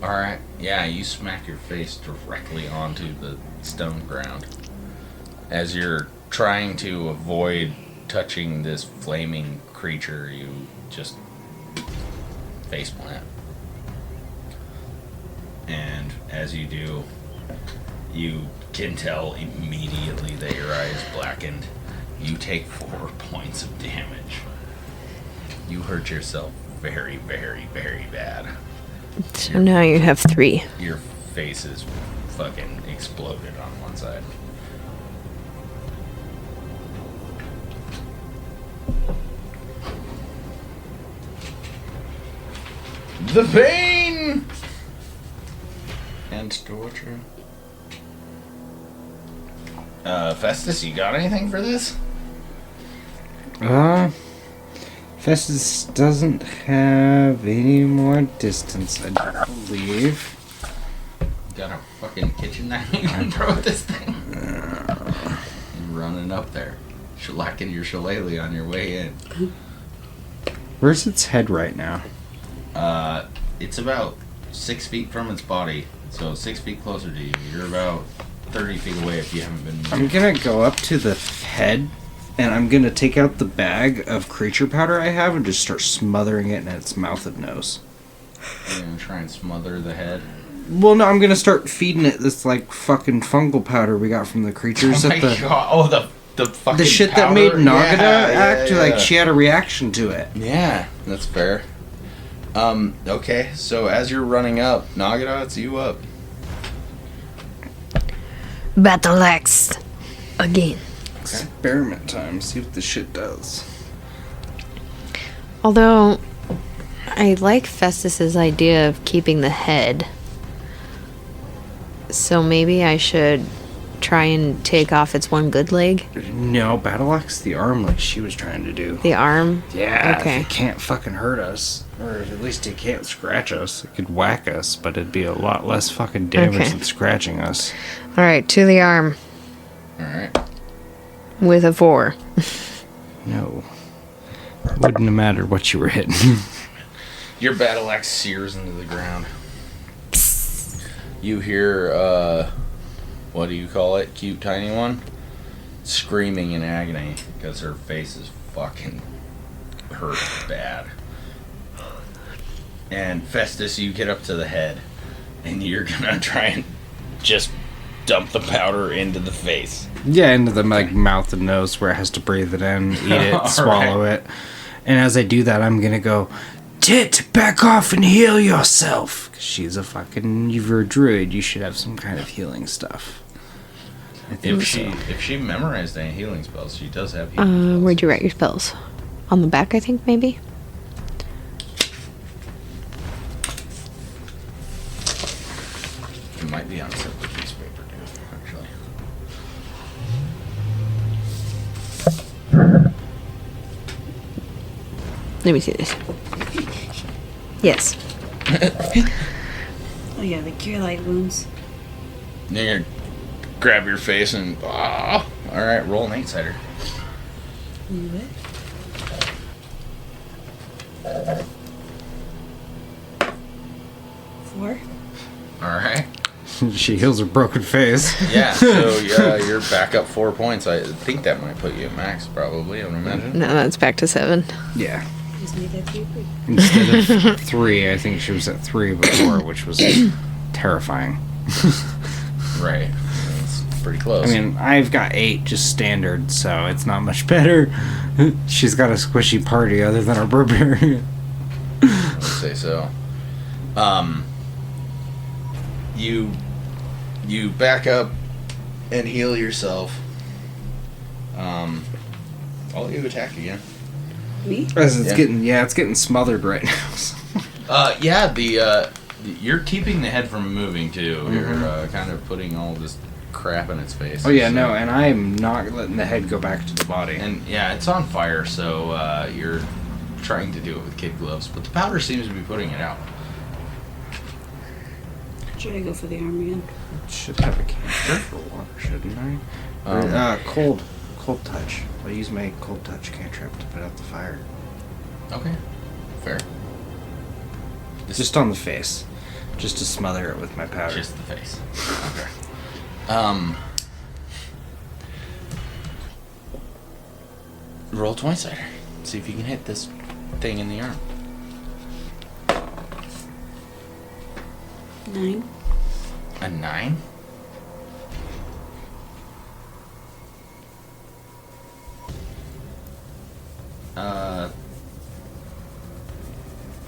Alright. Yeah, you smack your face directly onto the stone ground. As you're trying to avoid touching this flaming creature, you just faceplant. And as you do, you can tell immediately that your eye is blackened. You take 4 points of damage. You hurt yourself very, very, very bad. So now you have 3. Your face is fucking exploded on one side. the pain and torture. Festus, you got anything for this? Festus doesn't have any more distance, I don't believe. Got a fucking kitchen knife you can throw at this thing? You're running up there, shellacking your shillelagh on your way in. Where's its head right now? It's about 6 feet from its body, so 6 feet closer to you. You're about 30 feet away if you haven't been moving. I'm gonna go up to the head, and I'm gonna take out the bag of creature powder I have and just start smothering it in its mouth and nose. You're gonna try and smother the head. Well, no, I'm gonna start feeding it this, like, fucking fungal powder we got from the creatures Oh my at the... god! Oh, the fucking The shit powder? that made Nagidah act yeah. like she had a reaction to it. Yeah, that's fair. Okay, so as you're running up, Nagidah, it's you up. Battle axe. Again. Experiment time, see what the shit does. Although, I like Festus's idea of keeping the head. So maybe I should try and take off its one good leg. No, battle axe the arm like she was trying to do. The arm? Yeah, Okay. it can't fucking hurt us. Or at least it can't scratch us. It could whack us, but it'd be a lot less fucking damage Okay. than scratching us. Alright, to the arm. Alright. With a 4. No. It wouldn't have mattered what you were hitting. Your battle axe sears into the ground. You hear, what do you call it? Cute tiny one? Screaming in agony because her face is fucking hurt bad. And Festus, you get up to the head and you're gonna try and just dump the powder into the face. Yeah, into the like mouth and nose where it has to breathe it in, eat it, swallow it. And as I do that, I'm gonna go, Tit, back off and heal yourself. 'Cause she's a fucking, you're a druid, you should have some kind of healing stuff. I think If she memorized any healing spells, she does have healing spells. Where'd you write your spells? On the back, I think, maybe? It might be on a separate piece of paper too, actually. Let me see this. Yes. Oh yeah, the cure light wounds. You're gonna grab your face and alright, roll an 8-sider. Four. Alright. she heals her broken face. Yeah, so you're back up 4 points. I think that might put you at max, probably, I would imagine. No, that's back to 7. Yeah. Just made that 3. Instead of 3, I think she was at 3 before, which was terrifying. Right. It's pretty close. I mean, I've got 8 just standard, so it's not much better. She's got a squishy party other than our barbarian. I would say so. You back up and heal yourself. I'll let you attack again. Me? As it's Yeah. it's getting smothered right now. So. You're keeping the head from moving too. You're kind of putting all this crap in its face. Oh yeah, So- no, and I'm not letting the head go back to the body. And yeah, it's on fire, so you're trying to do it with kid gloves, but the powder seems to be putting it out. Should I go for the arm again? Should have a canister for water, shouldn't I? Cold touch. I'll use my cold touch cantrip to put out the fire. Okay, fair. Just on the face, just to smother it with my powder. Just the face. Okay. Roll 20-sider. See if you can hit this thing in the arm. 9. A 9?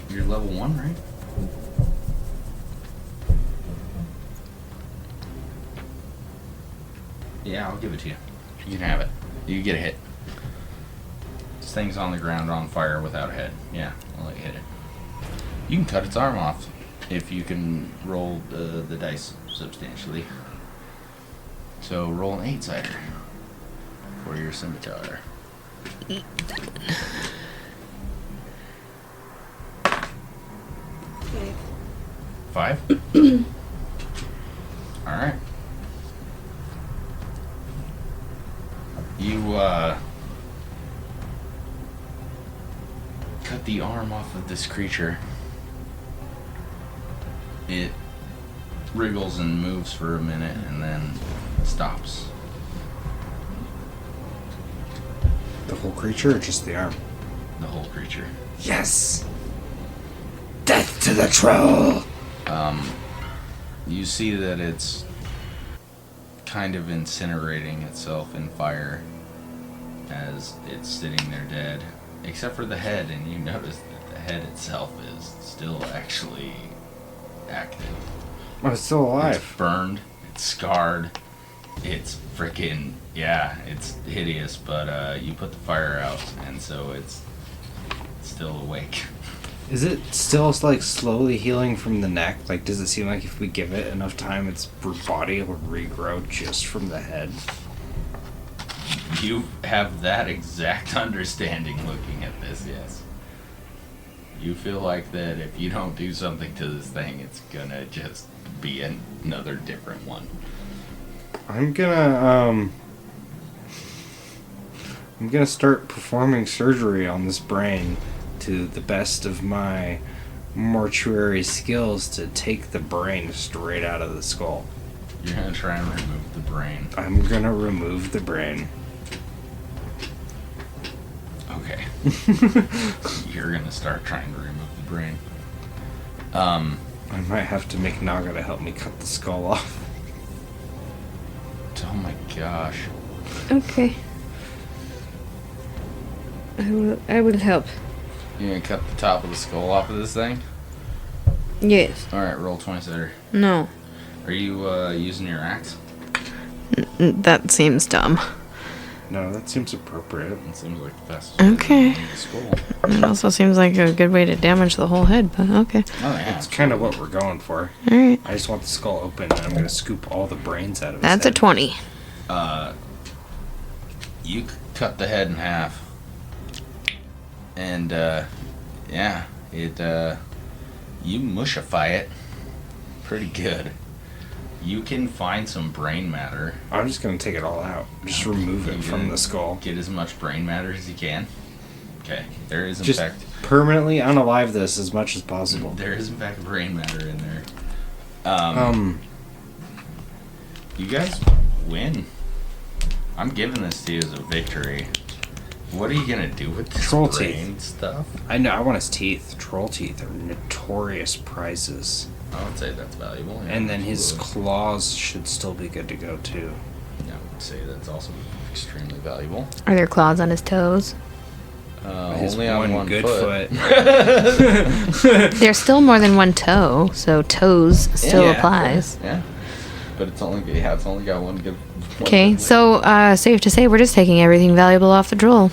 You're level 1, right? Yeah, I'll give it to you. You can have it. You get a hit. This thing's on the ground on fire without a head. Yeah, I'll let you hit it. You can cut its arm off if you can roll the dice substantially. So roll an 8-sider for your scimitar. 5? Alright. You, cut the arm off of this creature. It wriggles and moves for a minute and then stops. The whole creature or just the arm? The whole creature. Yes! Death to the troll! You see that it's kind of incinerating itself in fire as it's sitting there dead. Except for the head, and you notice that the head itself is still actually active. Oh, it's still alive. It's burned, it's scarred, it's freaking, yeah, it's hideous, but you put the fire out, and so it's still awake. Is it still like slowly healing from the neck? Like, does it seem like if we give it enough time, its body will regrow just from the head? You have that exact understanding looking at this, yes. You feel like that if you don't do something to this thing, it's gonna just be another different one. I'm gonna start performing surgery on this brain to the best of my mortuary skills to take the brain straight out of the skull. You're gonna try and remove the brain. I'm gonna remove the brain. Okay. You're gonna start trying to remove the brain. I might have to make Nagidah help me cut the skull off. Oh my gosh. Okay. I will help. You gonna cut the top of the skull off of this thing? Yes. Alright, roll 20-sider. No. Are you using your axe? That seems dumb. No, that seems appropriate. It seems like the fastest way Okay. to remove the skull. It also seems like a good way to damage the whole head, but okay. Oh yeah. It's kind of what we're going for. Alright. I just want the skull open, and I'm gonna scoop all the brains out of That's his a 20. You cut the head in half. And, yeah, you mushify it pretty good. You can find some brain matter. I'm just gonna take it all out. Just remove it from the skull. Get as much brain matter as you can. Okay, there is in Just fact permanently unalive this as much as possible. there is in fact brain matter in there. You guys win. I'm giving this to you as a victory. What are you gonna do with this Troll brain teeth. stuff? I know. I want his teeth. Troll teeth are notorious prizes. I would say that's valuable. Yeah, And then his absolutely. claws should still be good to go too. Yeah, I would say that's also extremely valuable. Are there claws on his toes? His Only on one good foot. There's still more than one toe, so toes still Yeah. applies. Yeah, but it's only got one good. Okay, so safe to say we're just taking everything valuable off the droll.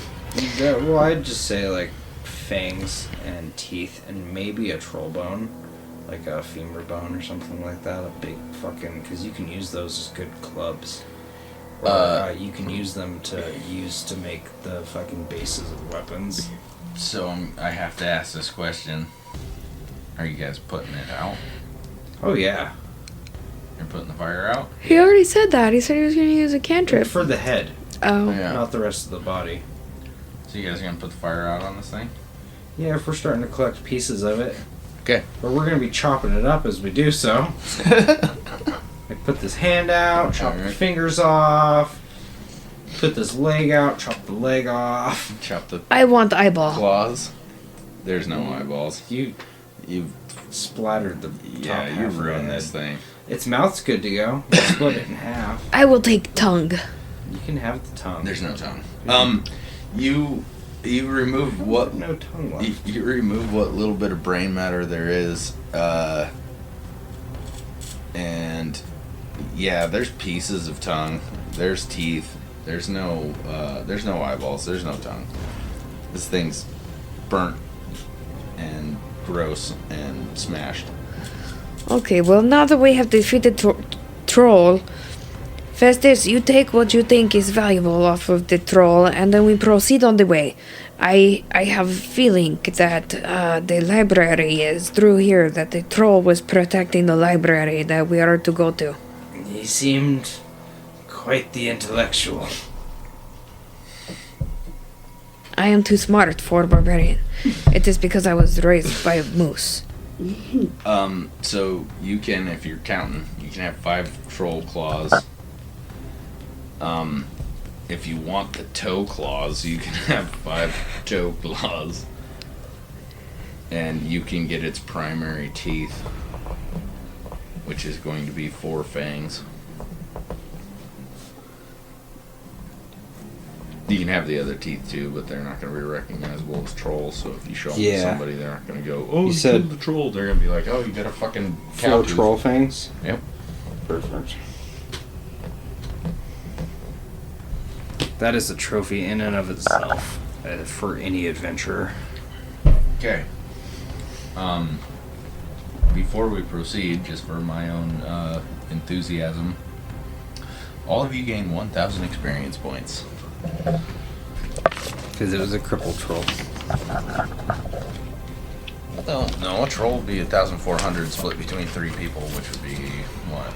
Yeah, well, I'd just say like fangs and teeth and maybe a troll bone, like a femur bone or something like that. A big fucking, because you can use those as good clubs. Or you can use them to make the fucking bases of weapons. So I have to ask this question: are you guys putting it out? Oh yeah, You're putting the fire out? He already said that. He said he was going to use a cantrip. for the head, Oh. Yeah. not the rest of the body. So you guys are gonna put the fire out on this thing? Yeah, if we're starting to collect pieces of it, Okay. but we're gonna be chopping it up as we do so. Like put this hand out, chop the Alright. fingers off. Put this leg out, chop the leg off. Chop the I want the eyeball. claws. There's no eyeballs. You You've splattered the top yeah, half you of the ruined head. this thing. Its mouth's good to go. You split it in half. I will take tongue. You can have the tongue. There's no tongue. You remove what no tongue left. you remove what little bit of brain matter there is, and yeah, there's pieces of tongue. There's teeth. There's no eyeballs. There's no tongue. This thing's burnt and gross and smashed. Okay, well, now that we have defeated Troll, Festus, you take what you think is valuable off of the Troll, and then we proceed on the way. I have a feeling that the library is through here, that the Troll was protecting the library that we are to go to. He seemed quite the intellectual. I am too smart for a barbarian. It is because I was raised by a moose. So you can, if you're counting, you can have 5 troll claws. If you want the toe claws, you can have 5 toe claws. And you can get its primary teeth, which is going to be 4 fangs. You can have the other teeth too, but they're not going to be recognizable as trolls. So if you show them to somebody, they're not going to go, "Oh, you killed the troll." They're going to be like, "Oh, you got a fucking cow 4 tooth." troll fangs? Yep. Perfect. That is a trophy in and of itself for any adventurer. Okay. Before we proceed, just for my own enthusiasm, all of you gain 1,000 experience points. Because it was a crippled troll. No, a troll would be 1,400 split between 3 people, which would be, what?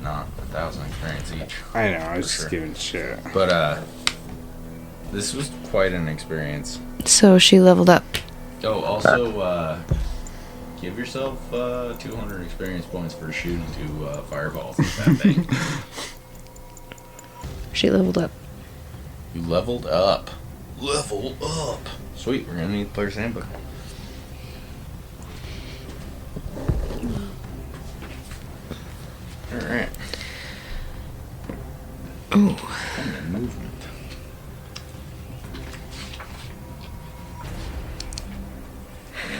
Not 1,000 experience each. I know, I was just giving shit. But, this was quite an experience. So she leveled up. Oh, also, give yourself 200 experience points for shooting 2 fireballs at that thing. She leveled up. You leveled up. Level up. Sweet, we're gonna need the player's handbook. Alright. Oh. And movement.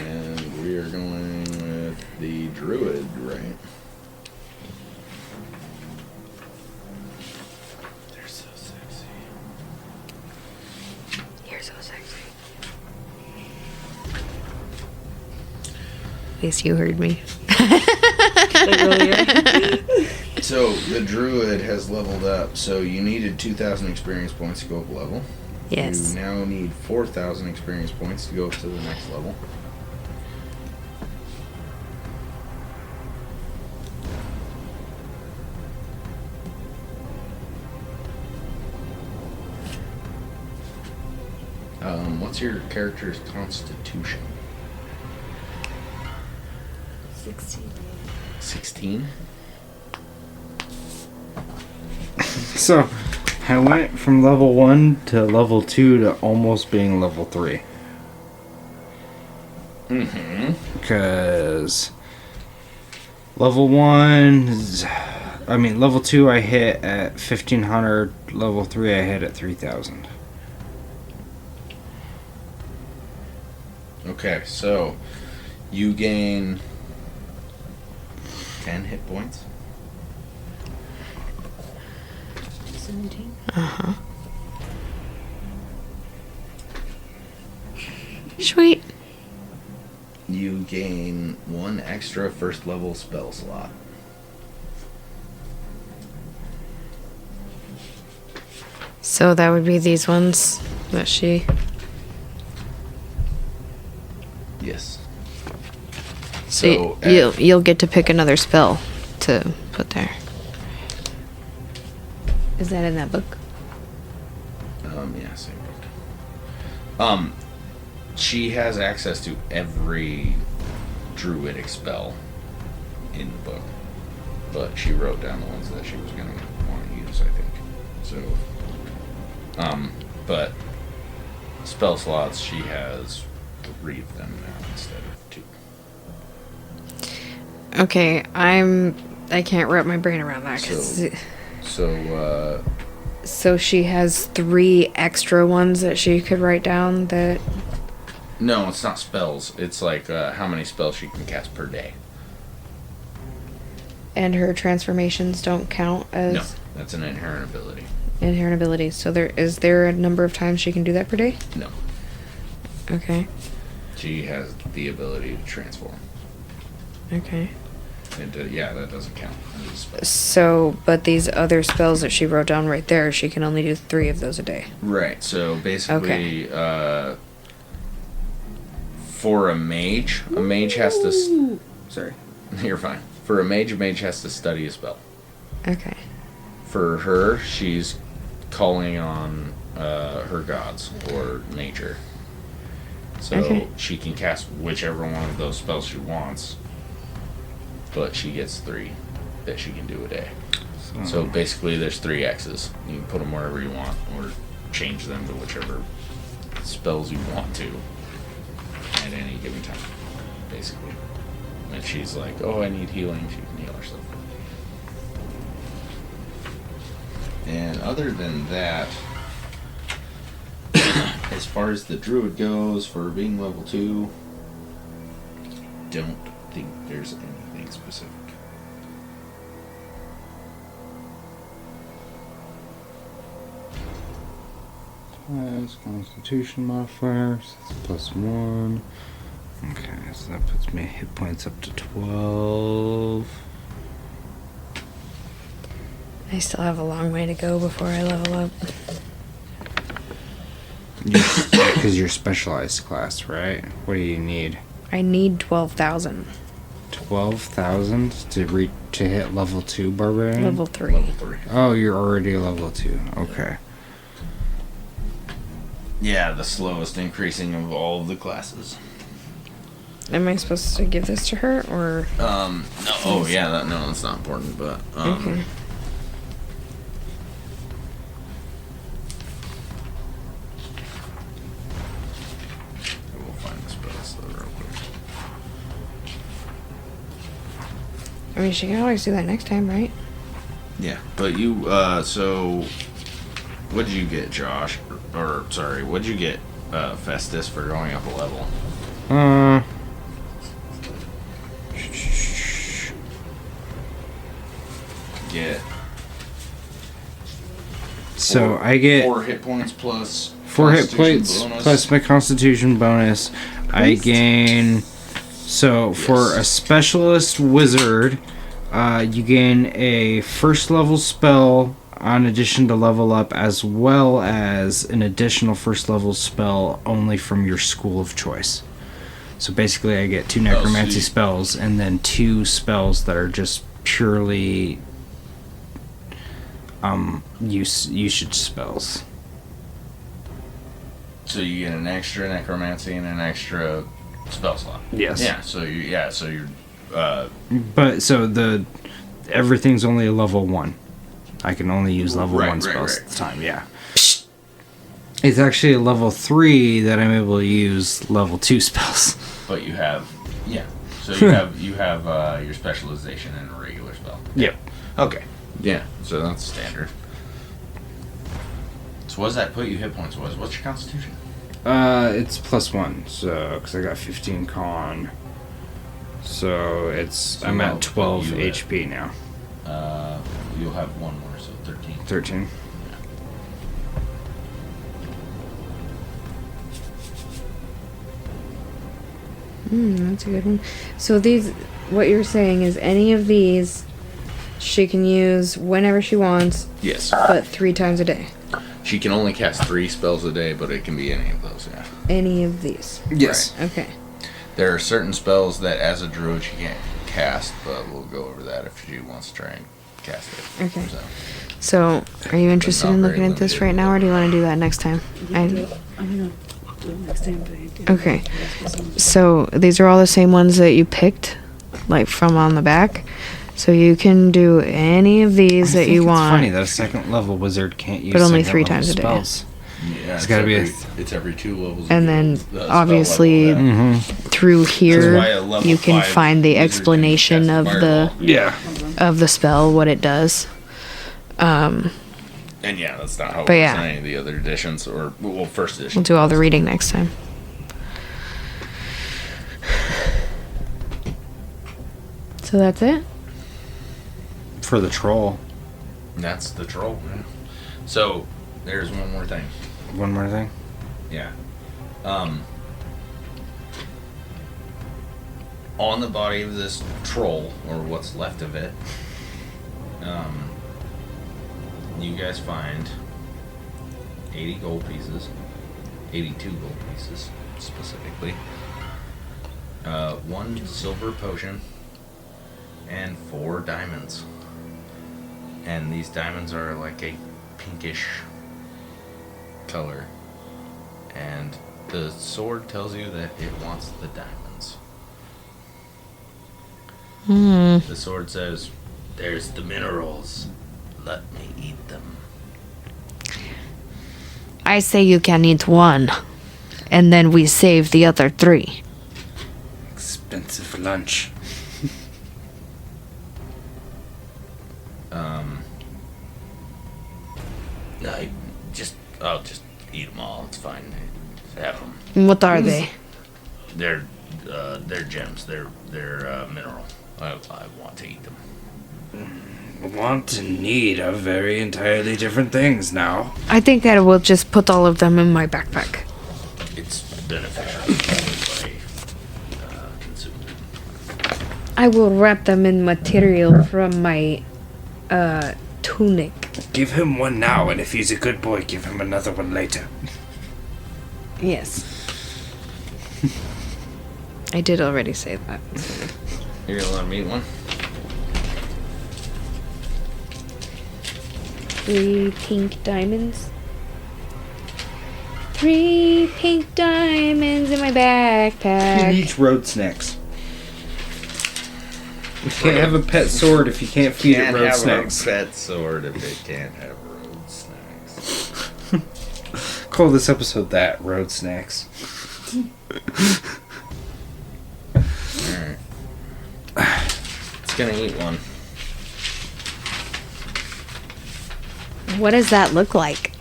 And we are going with the druid, right? They're so sexy. You're so sexy. At least you heard me. Like earlier. So the druid has leveled up. So you needed 2,000 experience points to go up level. Yes. You now need 4,000 experience points to go up to the next level. What's your character's constitution? 16. 16? So, I went from level 1 to level 2 to almost being level 3. Mm-hmm. Because level 1 is, level 2 I hit at 1,500, level 3 I hit at 3,000. Okay, so you gain 10 hit points. 17. Uh-huh. Sweet. You gain 1 extra first level spell slot. So that would be these ones that she... Yes. So So, you'll get to pick another spell to put there. Is that in that book? Yeah, same book. She has access to every druidic spell in the book, but she wrote down the ones that she was gonna want to use, I think. So, but spell slots, she has 3 of them now instead of 2. Okay, I can't wrap my brain around that. So she has 3 extra ones that she could write down that... No, it's not spells. It's like how many spells she can cast per day. And her transformations don't count as... No, that's an inherent ability. Inherent abilities. So is there a number of times she can do that per day? No. Okay. She has the ability to transform. Okay. And that doesn't count as a spell. So, but these other spells that she wrote down right there, she can only do 3 of those a day. Right. So basically, for a mage has to. Sorry, you're fine. For a mage has to study a spell. Okay. For her, she's calling on her gods or nature. So she can cast whichever one of those spells she wants. But she gets 3 that she can do a day. So basically, there's 3 X's. You can put them wherever you want, or change them to whichever spells you want to at any given time. Basically, if she's like, "Oh, I need healing," she can heal herself. And other than that, as far as the druid goes, for being level 2, don't think there's anything specific. Class, Constitution modifiers, that's +1. Okay, so that puts my hit points up to 12. I still have a long way to go before I level up. Because you're specialized class, right? What do you need? I need 12,000. 12,000 to hit level 2 barbarian? Level 3. Level 3. Oh, you're already level 2. Okay. Yeah, the slowest increasing of all of the classes. Am I supposed to give this to her, or? No, oh yeah, that's not important, but Okay. we'll find the spells though real quick. I mean, she can always do that next time, right? Yeah, but you, so, what'd you get, Josh? Or, sorry, what'd you get, Festus, for going up a level? Get. So I get 4 hit points plus 4 hit Constitution points bonus. plus my Constitution bonus. I gain. So for a specialist wizard, you gain a first level spell on addition to level up, as well as an additional first level spell only from your school of choice. So basically, I get 2 necromancy spells and then 2 spells that are just purely usage spells. So you get an extra necromancy and an extra spell slot. Yes. Yeah. So you're. But so everything's only a level 1. I can only use level 1 spells at the time. Yeah. It's actually a level 3 that I'm able to use level 2 spells. But you have, So you have your specialization in a regular spell. Yep. Okay. Yeah. So that's standard. So what does that put you hit points? What's your Constitution? It's +1. So because I got 15 con. So I'm at 12 HP now. You'll have 1 more, so 13. 13. That's a good one. So what you're saying is any of these she can use whenever she wants, Yes. but 3 times a day. She can only cast 3 spells a day, but it can be any of those, yeah. Any of these. Yes. Okay. There are certain spells that as a druid she can't cast, but we'll go over that if she wants to try and cast it. Okay. So, are you interested in looking at this right now, or do you want to do that next time? I'm gonna do it next time. Okay. So, these are all the same ones that you picked, like from on the back. So you can do any of these that you want. It's funny that a second level wizard can't use But only second 3 level times a day. spells. Yeah, It's gotta be it's every 2 levels. And of then, spell obviously, level, yeah. through That's here, why a level you can 5 find the wizard can explanation cast of fireball. the spell, what it does. And yeah, that's not how it But works yeah. in any of the other editions, or first edition. We'll do all the reading next time. So that's it? For the troll. That's the troll. Yeah. So there's one more thing. One more thing. Yeah. on the body of this troll, or what's left of it, you guys find 80 gold pieces, 82 gold pieces specifically, 1 silver potion, and 4 diamonds. And these diamonds are like a pinkish color. And the sword tells you that it wants the diamonds. The sword says, "There's the minerals. Let me eat them." I say you can eat 1, and then we save the other 3. Expensive lunch. No, I'll just eat them all. It's fine. Have them. What are they? They're gems. They're mineral. I want to eat them. Want and need are very entirely different things now. I think I will just put all of them in my backpack. It's beneficial if I consume them. I will wrap them in material from my tunic. Give him one now, and if he's a good boy, give him another one later. Yes. I did already say that. You're gonna let me eat one? 3 pink diamonds. 3 pink diamonds in my backpack. He needs road snacks. You can't have a pet sword if you can't feed it road snacks. Can't have a pet sword if it can't have road snacks. Call this episode that, road snacks. Alright. It's gonna eat one. What does that look like?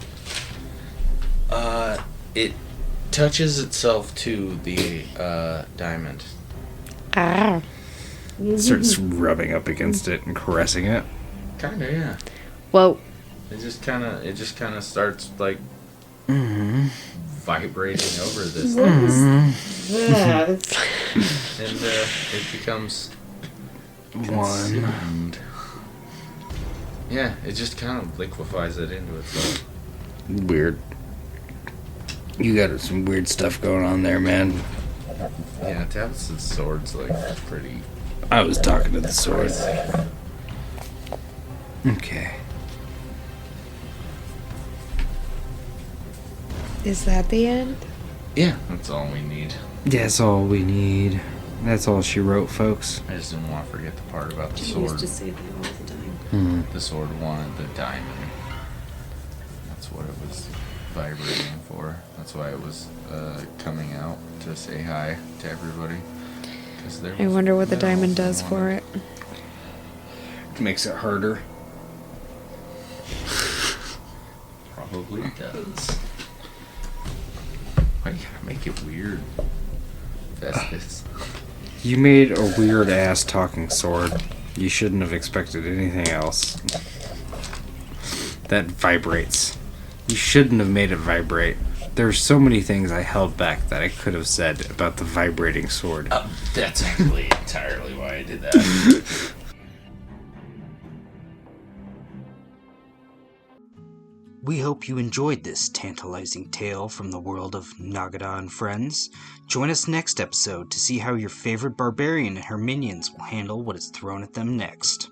It touches itself to the diamond. Ah. Starts rubbing up against it and caressing it. Kinda, yeah. Well, It just kinda starts like vibrating over this thing. Yeah. And it becomes One. consumed. Yeah, it just kind of liquefies it into itself. Weird. You got some weird stuff going on there, man. Yeah, Tabitha's sword's like pretty. I was talking to the sword. Okay. Is that the end? Yeah, that's all we need. That's all we need. That's all she wrote, folks. I just didn't want to forget the part about the She sword. used to say that all the time. The sword wanted the diamond. That's what it was vibrating for. That's why it was coming out to say hi to everybody. I wonder what the diamond does for it. Makes it harder. Probably does. Why you gotta make it weird, Festus? You made a weird ass talking sword. You shouldn't have expected anything else. That vibrates. You shouldn't have made it vibrate. There's so many things I held back that I could have said about the vibrating sword. That's actually entirely why I did that. We hope you enjoyed this tantalizing tale from the world of Nagidah and Friends. Join us next episode to see how your favorite barbarian and her minions will handle what is thrown at them next.